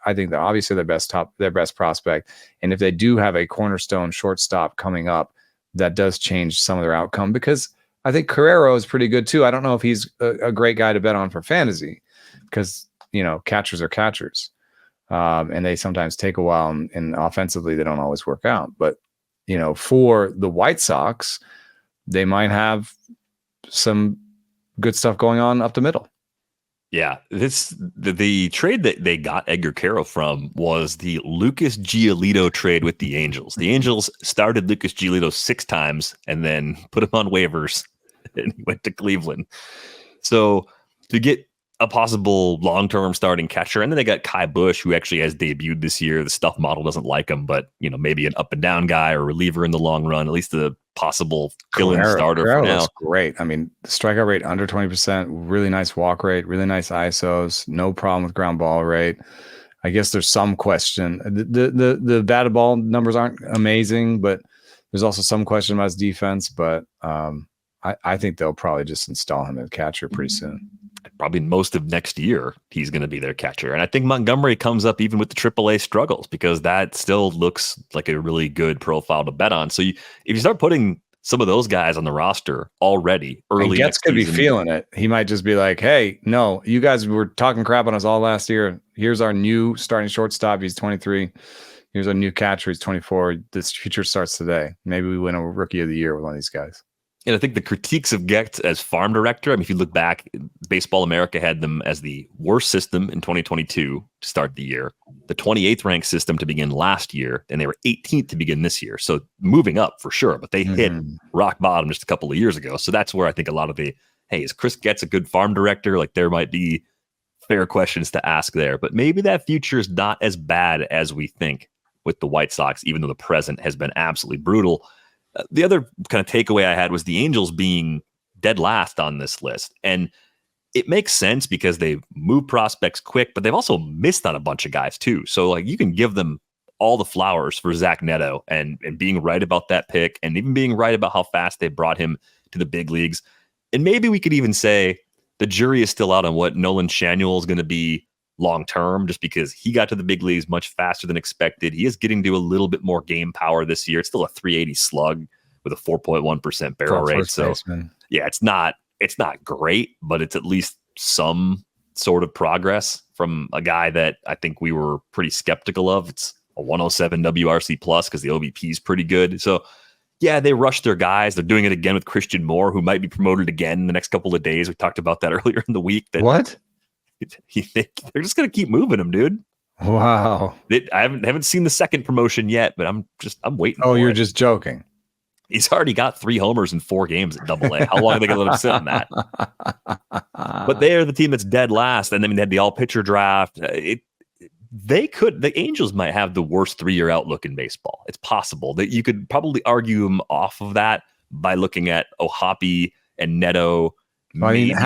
I think they're obviously their best prospect. And if they do have a cornerstone shortstop coming up, that does change some of their outcome, because I think Carrero is pretty good too. I don't know if he's a great guy to bet on for fantasy, because, catchers are catchers. And they sometimes take a while, and offensively they don't always work out. But, for the White Sox, they might have some good stuff going on up the middle. Yeah, the trade that they got Edgar Caro from was the Lucas Giolito trade with the Angels. The Angels started Lucas Giolito 6 times and then put him on waivers, and he went to Cleveland. So to get a possible long-term starting catcher, and then they got Kai Bush, who actually has debuted this year. The stuff model doesn't like him, but maybe an up and down guy or reliever in the long run, at least a possible fill-in starter for now. Looks great. I mean, the strikeout rate under 20%, really nice walk rate, really nice ISOs, no problem with ground ball rate. I guess there's some question. The batted ball numbers aren't amazing, but there's also some question about his defense. But I think they'll probably just install him as catcher pretty soon. Probably most of next year, he's going to be their catcher. And I think Montgomery comes up even with the AAA struggles, because that still looks like a really good profile to bet on. So if you start putting some of those guys on the roster already early, Getz could be feeling it. He might just be like, hey, no, you guys were talking crap on us all last year. Here's our new starting shortstop. He's 23. Here's our new catcher. He's 24. This future starts today. Maybe we win a rookie of the year with one of these guys. And I think the critiques of Getz as farm director, if you look back, Baseball America had them as the worst system in 2022 to start the year, the 28th ranked system to begin last year, and they were 18th to begin this year. So moving up for sure, but they hit rock bottom just a couple of years ago. So that's where I think a lot of is Chris Getz a good farm director? Like, there might be fair questions to ask there. But maybe that future is not as bad as we think with the White Sox, even though the present has been absolutely brutal. The other kind of takeaway I had was the Angels being dead last on this list. And it makes sense because they've moved prospects quick, but they've also missed on a bunch of guys too. So like you can give them all the flowers for Zach Neto and being right about that pick and even being right about how fast they brought him to the big leagues. And maybe we could even say the jury is still out on what Nolan Schanuel is going to be long-term, just because he got to the big leagues much faster than expected. He is getting to a little bit more game power this year. It's still a 380 slug with a 4.1% barrel rate. So yeah, it's not great, but it's at least some sort of progress from a guy that I think we were pretty skeptical of. It's a 107 WRC plus because the OBP is pretty good. So yeah, they rushed their guys. They're doing it again with Christian Moore, who might be promoted again in the next couple of days. We talked about that earlier in the week. What? They're just going to keep moving him, dude. Wow. I haven't seen the second promotion yet, but I'm waiting. Oh, you're just joking. He's already got 3 homers in 4 games at Double-A. How long are they going to let him sit on that? But they are the team that's dead last, and then they had the all-pitcher draft. The Angels might have the worst 3-year outlook in baseball. It's possible that you could probably argue them off of that by looking at O'Hoppe and Neto. Well, I mean, you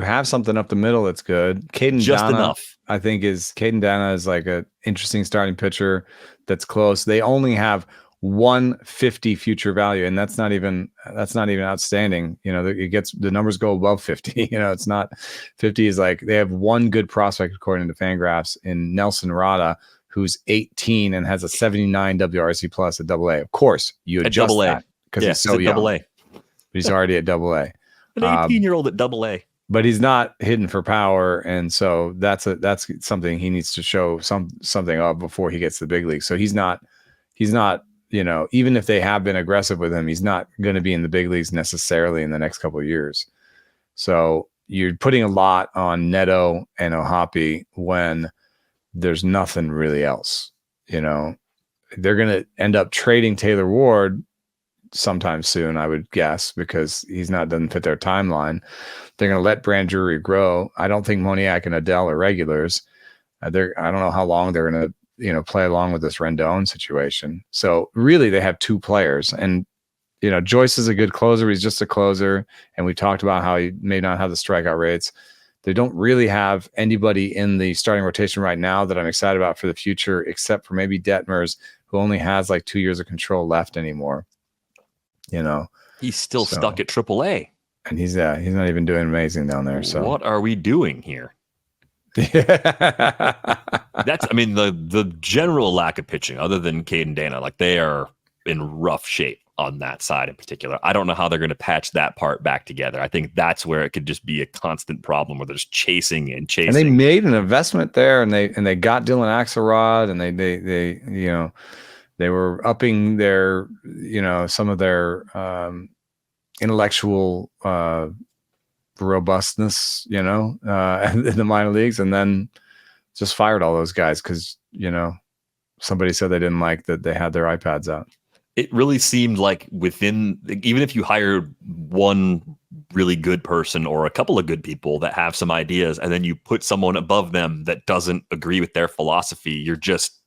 have something up the middle that's good. Caden just Dana, enough. I think Caden Dana is like an interesting starting pitcher that's close. They only have 150 future value, and that's not even outstanding. You know, the numbers go above 50. You know, it's not 50 is like they have one good prospect according to Fangraphs in Nelson Rada, who's 18 and has a 79 WRC plus at Double-A. Of course, you adjust that because he's so young. Double-A. But he's already at Double-A. An 18-year-old at Double-A. But he's not hitting for power, and so that's something he needs to show something of before he gets to the big league. So he's not. You know, even if they have been aggressive with him, he's not going to be in the big leagues necessarily in the next couple of years. So you're putting a lot on Neto and O'Hoppe when there's nothing really else. You know, they're going to end up trading Taylor Ward sometime soon, I would guess, because doesn't fit their timeline. They're going to let Brand Drury grow. I don't think Moniak and Adele are regulars. I don't know how long they're going to play along with this Rendon situation. So really they have 2 players, and, Joyce is a good closer. He's just a closer. And we talked about how he may not have the strikeout rates. They don't really have anybody in the starting rotation right now that I'm excited about for the future, except for maybe Detmers, who only has like 2 years of control left anymore. He's still stuck at AAA. And he's not even doing amazing down there. So what are we doing here? The general lack of pitching, other than Caden Dana, like they are in rough shape on that side in particular. I don't know how they're going to patch that part back together. I think that's where it could just be a constant problem where they're just chasing. And they made an investment there, and they got Dylan Axelrod, and they were upping their some of their intellectual robustness, in the minor leagues, and then just fired all those guys because, somebody said they didn't like that they had their iPads out. It really seemed like even if you hired one really good person or a couple of good people that have some ideas, and then you put someone above them that doesn't agree with their philosophy, you're just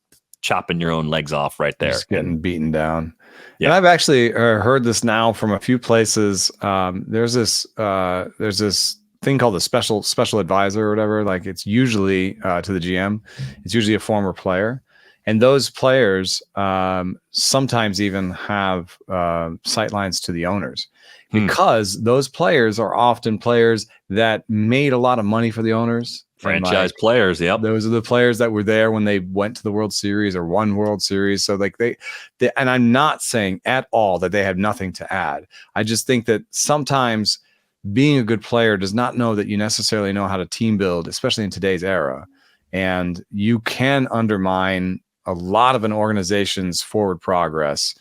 chopping your own legs off right there. Just getting beaten down. Yeah. And I've actually heard this now from a few places. There's this thing called the special advisor or whatever. Like it's usually to the GM. It's usually a former player. And those players sometimes even have sight lines to the owners because those players are often players that made a lot of money for the owners. Franchise players, yep. Those are the players that were there when they went to the World Series or won World Series. So like they and I'm not saying at all that they have nothing to add. I just think that sometimes being a good player does not know that you necessarily know how to team build, especially in today's era. And you can undermine a lot of an organization's forward progress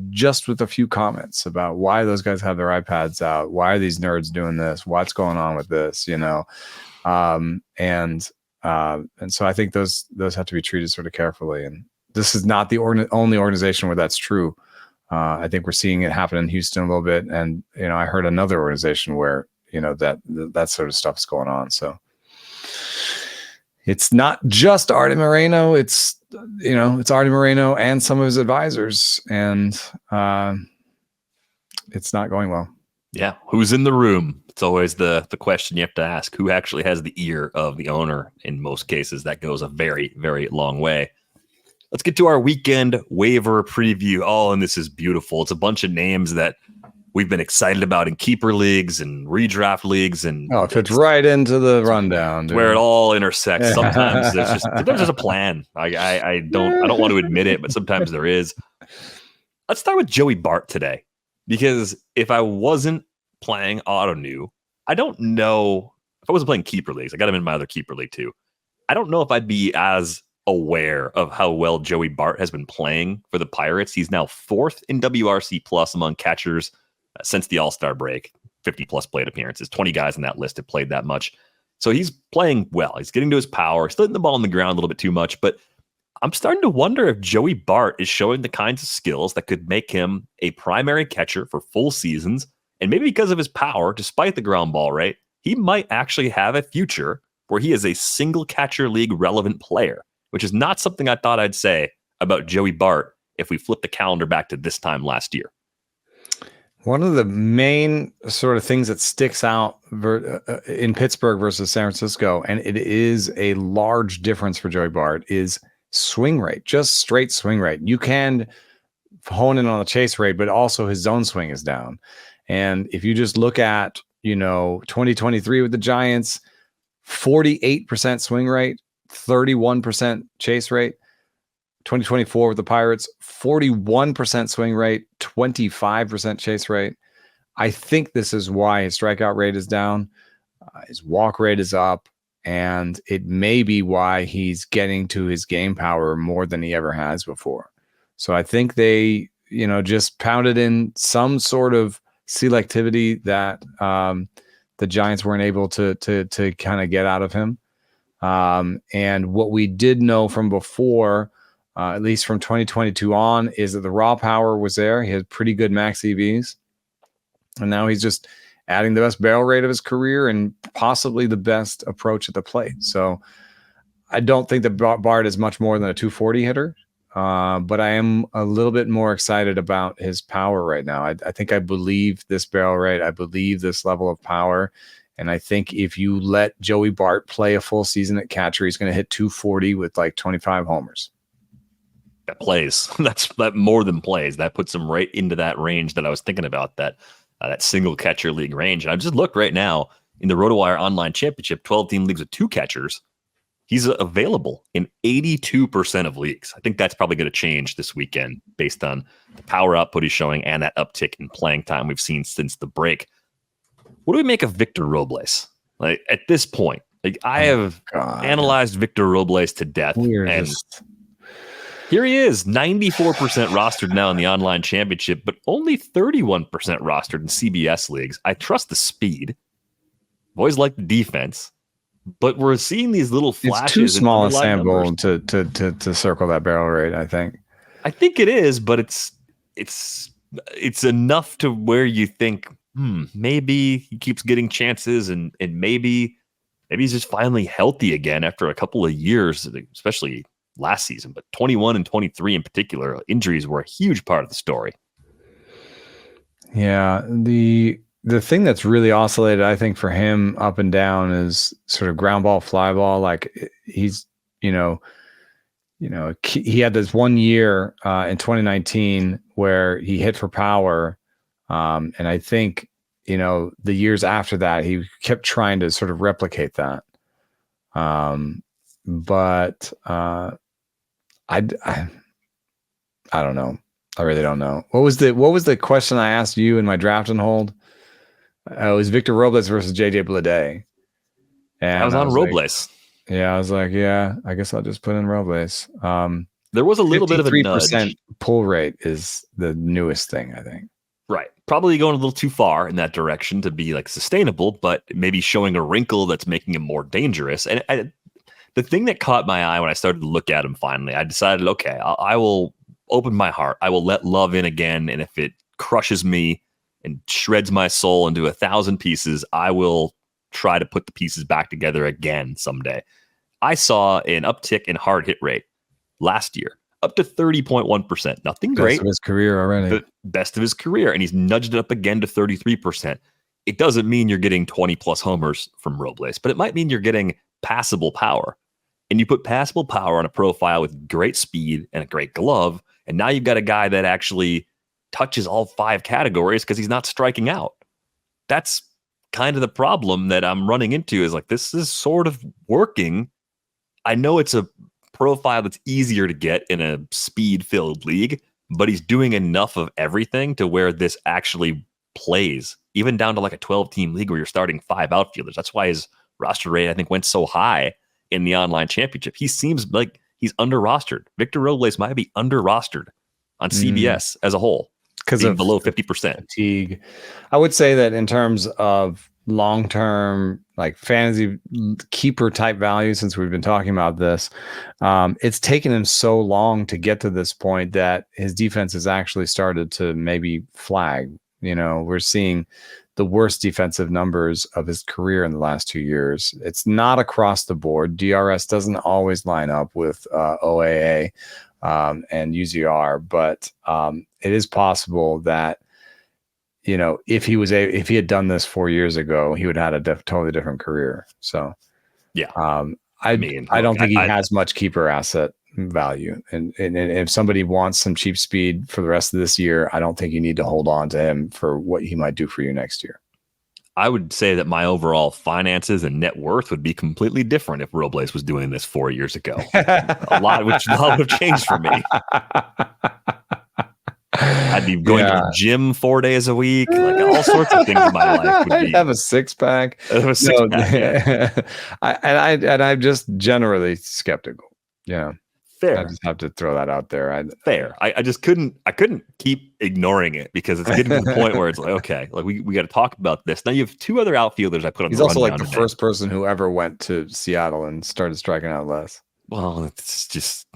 just with a few comments about why those guys have their iPads out. Why are these nerds doing this? What's going on with this? And so I think those have to be treated sort of carefully. And this is not the only organization where that's true. I think we're seeing it happen in Houston a little bit. And, I heard another organization where, that sort of stuff is going on. So it's not just Artie Moreno. It's Artie Moreno and some of his advisors, and it's not going well. Yeah, who's in the room? It's always the question you have to ask. Who actually has the ear of the owner? In most cases, that goes a very, very long way. Let's get to our weekend waiver preview. Oh, and this is beautiful. It's a bunch of names that we've been excited about in keeper leagues and redraft leagues, and it fits right into the rundown, where it all intersects. Sometimes there's a plan. I don't want to admit it, but sometimes there is. Let's start with Joey Bart today, because if I wasn't playing Auto-New, I don't know if I wasn't playing keeper leagues. I got him in my other keeper league too. I don't know if I'd be as aware of how well Joey Bart has been playing for the Pirates. He's now 4th in WRC plus among catchers since the All-Star break. 50 plus plate appearances. 20 guys on that list have played that much. So he's playing well. He's getting to his power. He's hitting the ball on the ground a little bit too much, but I'm starting to wonder if Joey Bart is showing the kinds of skills that could make him a primary catcher for full seasons. And maybe because of his power, despite the ground ball rate, he might actually have a future where he is a single catcher league relevant player, which is not something I thought I'd say about Joey Bart if we flip the calendar back to this time last year. One of the main sort of things that sticks out in Pittsburgh versus San Francisco, and it is a large difference for Joey Bart, is swing rate, just straight swing rate. You can hone in on the chase rate, but also his zone swing is down. And if you just look at, 2023 with the Giants, 48% swing rate, 31% chase rate. 2024 with the Pirates, 41% swing rate, 25% chase rate. I think this is why his strikeout rate is down. His walk rate is up, and it may be why he's getting to his game power more than he ever has before. So I think they, just pounded in some sort of selectivity that the Giants weren't able to kind of get out of him. And what we did know from before, at least from 2022 on, is that the raw power was there. He had pretty good max EVs. And now he's just adding the best barrel rate of his career and possibly the best approach at the plate. So I don't think that Bart is much more than a 240 hitter. But I am a little bit more excited about his power right now. I think I believe this barrel rate. I believe this level of power. And I think if you let Joey Bart play a full season at catcher, he's going to hit 240 with like 25 homers. That plays. That more than plays. That puts him right into that range that I was thinking about, that single catcher league range. And I just looked right now in the RotoWire Online Championship, 12-team leagues with 2 catchers. He's available in 82% of leagues. I think that's probably going to change this weekend based on the power output he's showing and that uptick in playing time we've seen since the break. What do we make of Victor Robles? Like at this point, I have analyzed Victor Robles to death, here he is, 94% rostered now in the Online Championship, but only 31% rostered in CBS leagues. I trust the speed. I've always liked the defense. But we're seeing these little flashes. It's too small a sample to circle that barrel rate, I think. I think it is, but it's enough to where you think, maybe he keeps getting chances and maybe he's just finally healthy again after a couple of years, especially last season. But 21 and 23 in particular, injuries were a huge part of the story. Yeah, the thing that's really oscillated, I think, for him up and down is sort of ground ball, fly ball. Like he's, he had this 1 year in 2019 where he hit for power. And I think, the years after that, he kept trying to sort of replicate that. But I don't know. I really don't know. What was the question I asked you in my draft and hold? It was Victor Robles versus JJ Bleday. And I was on Robles. I was like, I guess I'll just put in Robles. There was a little bit of a nudge. 53% pull rate is the newest thing, I think. Right. Probably going a little too far in that direction to be like sustainable, but maybe showing a wrinkle that's making him more dangerous. And the thing that caught my eye when I started to look at him finally, I decided, okay, I will open my heart. I will let love in again. And if it crushes me and shreds my soul into 1,000 pieces, I will try to put the pieces back together again someday. I saw an uptick in hard hit rate last year, up to 30.1%. Nothing great. Best of his career already. The best of his career. And he's nudged it up again to 33%. It doesn't mean you're getting 20 plus homers from Robles, but it might mean you're getting passable power. And you put passable power on a profile with great speed and a great glove. And now you've got a guy that actually touches all 5 categories because he's not striking out. That's kind of the problem that I'm running into, is like, this is sort of working. I know it's a profile that's easier to get in a speed-filled league, but he's doing enough of everything to where this actually plays, even down to like a 12-team league where you're starting 5 outfielders. That's why his roster rate, I think, went so high in the online championship. He seems like he's under-rostered. Victor Robles might be under-rostered on CBS as a whole, because of below 50% fatigue. I would say that in terms of long-term, like fantasy keeper type value, since we've been talking about this, it's taken him so long to get to this point that his defense has actually started to maybe flag. You know, we're seeing the worst defensive numbers of his career in the last 2 years. It's not across the board. DRS doesn't always line up with OAA and UZR, but it is possible that, you know, if he had done this 4 years ago, he would have had a totally different career. So, yeah, I don't think he has much keeper asset value. And if somebody wants some cheap speed for the rest of this year, I don't think you need to hold on to him for what he might do for you next year. I would say that my overall finances and net worth would be completely different if Robles was doing this 4 years ago. a lot would have changed for me. I'd be going to the gym 4 days a week, like all sorts of things in my life. I'd have a six-pack. I'm just generally skeptical. Yeah. Fair. I just have to throw that out there. Fair. I just couldn't keep ignoring it, because it's getting to the point where it's like, okay, like we got to talk about this. Now you have 2 other outfielders I put on. He's also like the first person who ever went to Seattle and started striking out less. Well, it's just,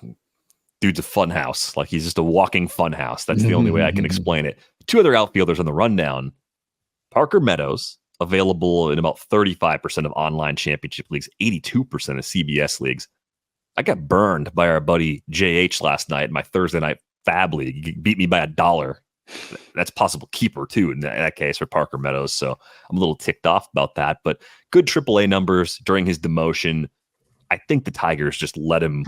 dude's a fun house. Like, he's just a walking fun house. That's the only way I can explain it. 2 other outfielders on the rundown. Parker Meadows, available in about 35% of online championship leagues, 82% of CBS leagues. I got burned by our buddy JH last night in my Thursday night Fab League. He beat me by $1. That's possible keeper too in that case for Parker Meadows. So I'm a little ticked off about that, but good AAA numbers during his demotion. I think the Tigers just let him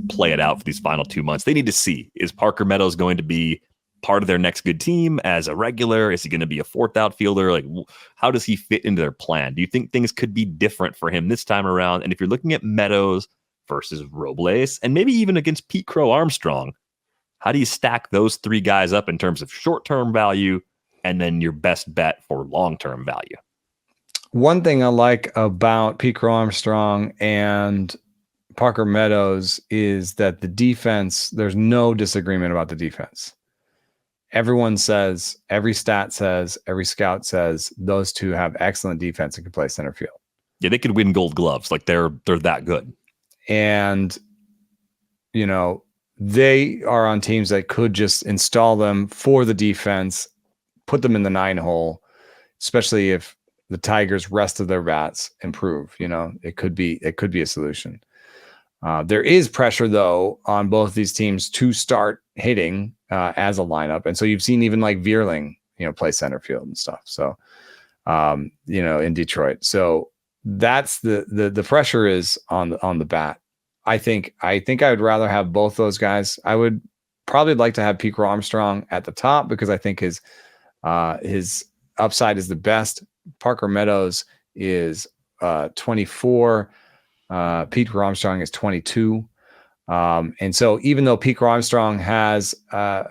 play it out for these final 2 months. They need to see, is Parker Meadows going to be part of their next good team as a regular? Is he going to be a 4th outfielder? Like, how does he fit into their plan? Do you think things could be different for him this time around? And if you're looking at Meadows versus Robles, and maybe even against Pete Crow Armstrong, how do you stack those 3 guys up in terms of short-term value and then your best bet for long-term value? One thing I like about Pete Crow Armstrong and Parker Meadows is that the defense, there's no disagreement about the defense. Everyone says, every stat says, every scout says those 2 have excellent defense and can play center field. Yeah, they could win Gold Gloves. Like, they're that good. And, you know, they are on teams that could just install them for the defense, put them in the 9 hole, especially if the Tigers' rest of their bats improve. You know, it could be a solution. There is pressure, though, on both these teams to start hitting as a lineup. And so you've seen even like Vierling, you know, play center field and stuff. So, you know, in Detroit. So that's the pressure is on the bat. I think I would rather have both those guys. I would probably like to have Pete Crow Armstrong at the top because I think his upside is the best. Parker Meadows is 24. Pete Crow Armstrong is 22. And so even though Pete Crow Armstrong has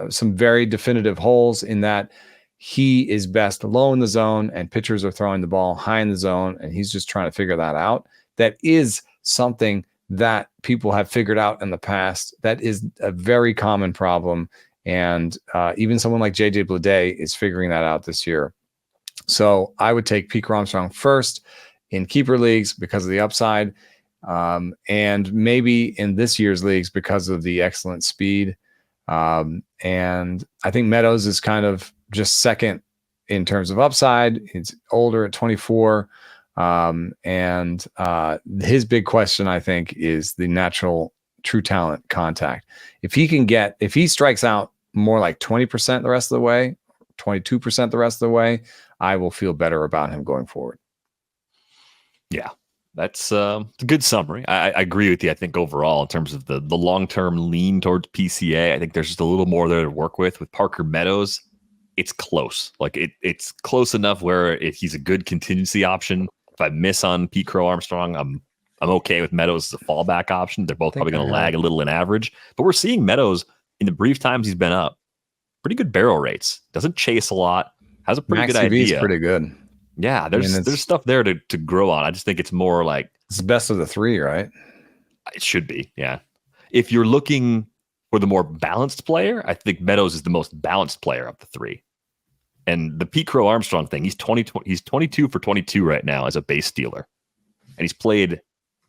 some very definitive holes in that he is best low in the zone and pitchers are throwing the ball high in the zone, and he's just trying to figure that out. That is something that people have figured out in the past. That is a very common problem. And even someone like JJ Bleday is figuring that out this year. So I would take Pete Crow Armstrong first in keeper leagues because of the upside. And maybe in this year's leagues because of the excellent speed. And I think Meadows is kind of just second in terms of upside. He's older at 24. And his big question, I think, is the natural true talent contact. If he strikes out more like 20% the rest of the way, 22% the rest of the way, I will feel better about him going forward. Yeah, that's a good summary. I agree with you. I think overall, in terms of the long-term lean towards PCA, I think there's just a little more there to work with. With Parker Meadows, it's close. Like it's close enough where he's a good contingency option. If I miss on Pete Crow Armstrong, I'm okay with Meadows as a fallback option. They're both probably going to lag a little in average, but we're seeing Meadows in the brief times he's been up, pretty good barrel rates. Doesn't chase a lot. Has a pretty good idea. Is pretty good. Yeah, there's stuff there to grow on. I just think it's more like it's the best of the three, right? It should be. Yeah. If you're looking for the more balanced player, I think Meadows is the most balanced player of the three. And the Pete Crow Armstrong thing, he's 22 for 22 right now as a base stealer. And he's played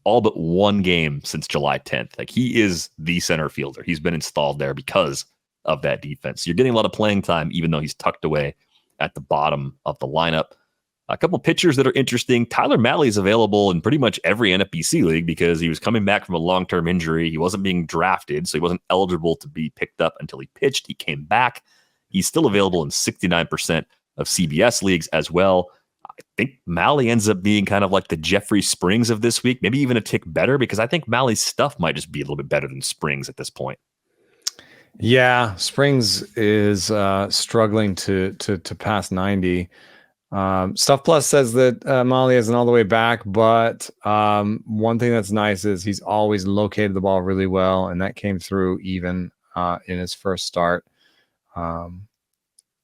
all but one game since July 10th. Like, he is the center fielder. He's been installed there because of that defense. You're getting a lot of playing time, even though he's tucked away at the bottom of the lineup. A couple pitchers that are interesting. Tyler Mahle is available in pretty much every NFBC league because he was coming back from a long-term injury. He wasn't being drafted, so he wasn't eligible to be picked up until he pitched. He came back. He's still available in 69% of CBS leagues as well. I think Mahle ends up being kind of like the Jeffrey Springs of this week, maybe even a tick better, because I think Mahle's stuff might just be a little bit better than Springs at this point. Yeah, Springs is struggling to pass 90. Stuff Plus says that Mahle isn't all the way back, but one thing that's nice is he's always located the ball really well, and that came through even in his first start.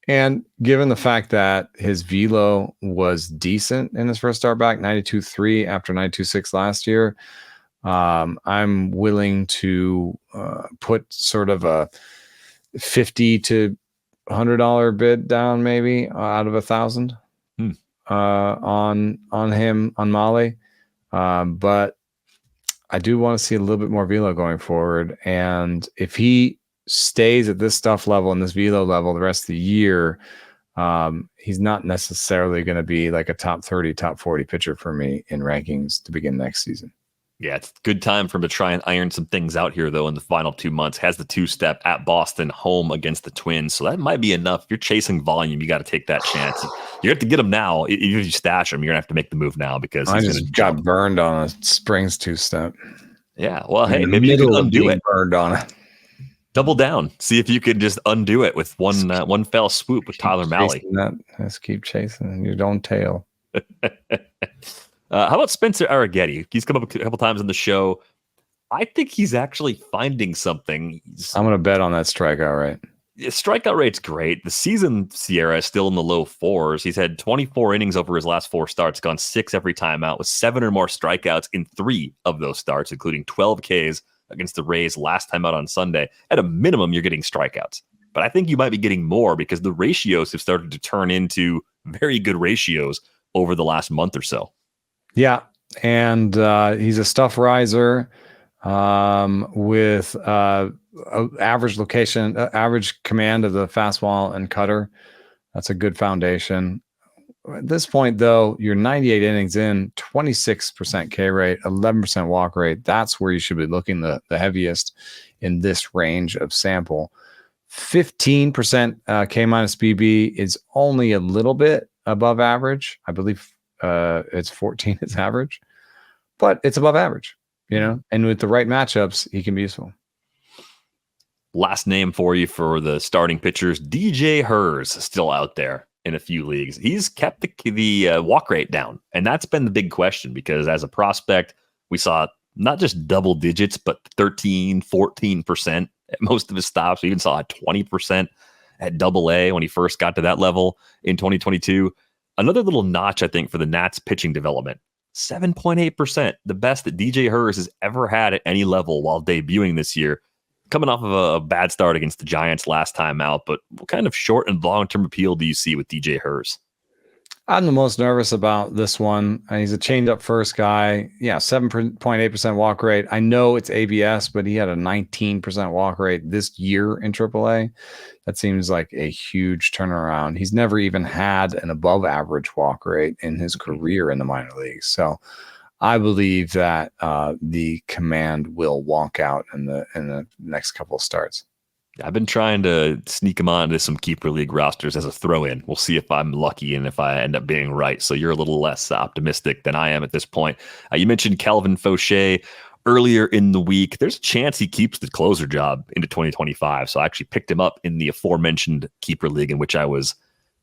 And given the fact that his velo was decent in his first start back, 92.3 after 92.6 last year, I'm willing to put sort of a $50 to $100 bid down, maybe out of 1,000 on him, on Mahle. But I do want to see a little bit more velo going forward. And if he stays at this stuff level and this velo level the rest of the year, he's not necessarily going to be like a top 30, top 40 pitcher for me in rankings to begin next season. Yeah, it's a good time for him to try and iron some things out here, though, in the final 2 months. Has the two-step at Boston, home against the Twins. So that might be enough. If you're chasing volume, you got to take that chance. You have to get him now. Even if you stash him, you're going to have to make the move now because I just got burned on a Springs two-step. Yeah, well, hey, maybe you can undo it. Burned on it. Double down. See if you can just undo it with one fell swoop with Tyler Mahle. Let's keep chasing your own tail. How about Spencer Arrighetti? He's come up a couple times on the show. I think he's actually finding something. I'm going to bet on that strikeout rate. Strikeout rate's great. The season Sierra is still in the low fours. He's had 24 innings over his last 4 starts, gone 6 every time out with 7 or more strikeouts in 3 of those starts, including 12 Ks against the Rays last time out on Sunday. At a minimum, you're getting strikeouts. But I think you might be getting more because the ratios have started to turn into very good ratios over the last month or so. Yeah, and he's a stuff riser with average location, average command of the fastball and cutter. That's a good foundation. At this point, though, you're 98 innings in, 26% K rate, 11% walk rate. That's where you should be looking the heaviest in this range of sample. 15% K minus BB is only a little bit above average. I believe it's 14 is average, but it's above average, and with the right matchups, he can be useful. Last name for you for the starting pitchers, DJ Herz, still out there in a few leagues. He's kept the walk rate down, and that's been the big question because as a prospect, we saw not just double digits, but 13, 14% at most of his stops. We even saw a 20% at AA when he first got to that level in 2022. Another little notch, I think, for the Nats pitching development, 7.8%, the best that DJ Herz has ever had at any level while debuting this year. Coming off of a bad start against the Giants last time out, but what kind of short and long-term appeal do you see with DJ Herz? I'm the most nervous about this one. He's a changed-up first guy. Yeah, 7.8% walk rate. I know it's ABS, but he had a 19% walk rate this year in AAA. That seems like a huge turnaround. He's never even had an above-average walk rate in his career in the minor leagues. So I believe that the command will walk out in the next couple of starts. I've been trying to sneak him onto some keeper league rosters as a throw-in. We'll see if I'm lucky and if I end up being right. So you're a little less optimistic than I am at this point. You mentioned Kelvin Fauché earlier in the week. There's a chance he keeps the closer job into 2025. So I actually picked him up in the aforementioned keeper league in which I was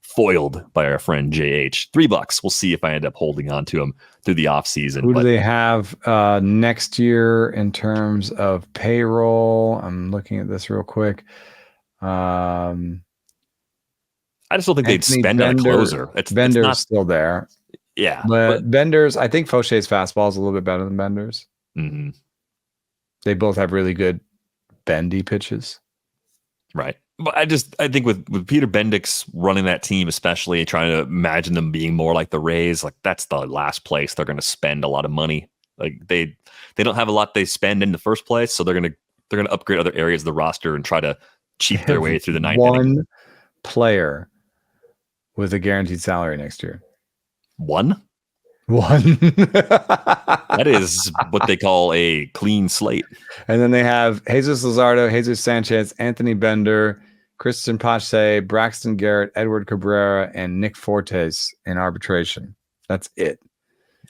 foiled by our friend JH. $3. We'll see if I end up holding on to him through the offseason. Who do they have next year in terms of payroll? I'm looking at this real quick. I just don't think they'd spend on a closer. Bender's not still there. Yeah. But Bender's, I think Fauché's fastball is a little bit better than Bender's. Mm-hmm. They both have really good bendy pitches. Right. But I think with Peter Bendix running that team, especially trying to imagine them being more like the Rays, like that's the last place they're going to spend a lot of money. Like they don't have a lot they spend in the first place, so they're going to upgrade other areas of the roster and try to cheat their way through the ninth inning. One player with a guaranteed salary next year. One. That is what they call a clean slate. And then they have Jesus Luzardo, Jesus Sanchez, Anthony Bender, Christian Pache, Braxton Garrett, Edward Cabrera, and Nick Fortes in arbitration. That's it.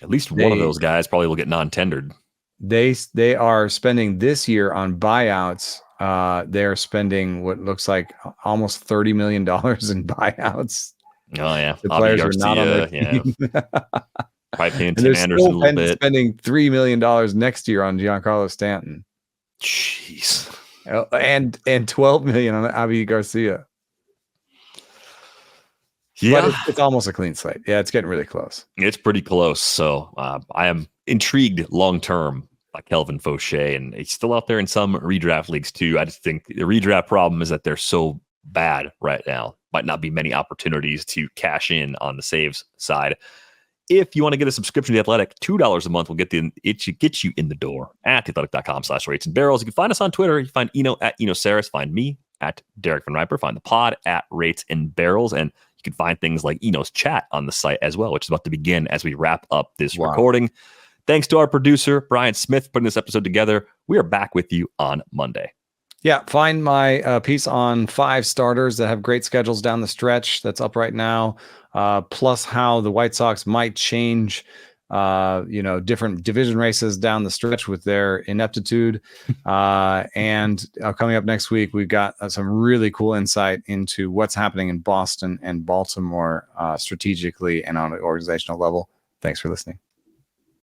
At least one of those guys probably will get non-tendered. They are spending this year on buyouts. They are spending what looks like almost $30 million in buyouts. Oh yeah, the players are not on their team. Probably paying Tim Anderson a little bit. Spending $3 million next year on Giancarlo Stanton. Jeez. And $12 million on Avi Garcia. Yeah, but it's almost a clean slate. Yeah, it's getting really close. It's pretty close. So I am intrigued long term by Kelvin Fauché, and he's still out there in some redraft leagues too. I just think the redraft problem is that they're so bad right now. Might not be many opportunities to cash in on the saves side. If you want to get a subscription to The Athletic, $2 a month will get you in the door at theathletic.com/rates and barrels. You can find us on Twitter. You can find Eno at Eno Saris. Find me at Derek Van Riper. Find the pod at Rates and Barrels. And you can find things like Eno's chat on the site as well, which is about to begin as we wrap up this recording. Thanks to our producer, Brian Smith, putting this episode together. We are back with you on Monday. Yeah, find my piece on 5 starters that have great schedules down the stretch. That's up right now. Plus how the White Sox might change, different division races down the stretch with their ineptitude. And coming up next week, we've got some really cool insight into what's happening in Boston and Baltimore strategically and on an organizational level. Thanks for listening.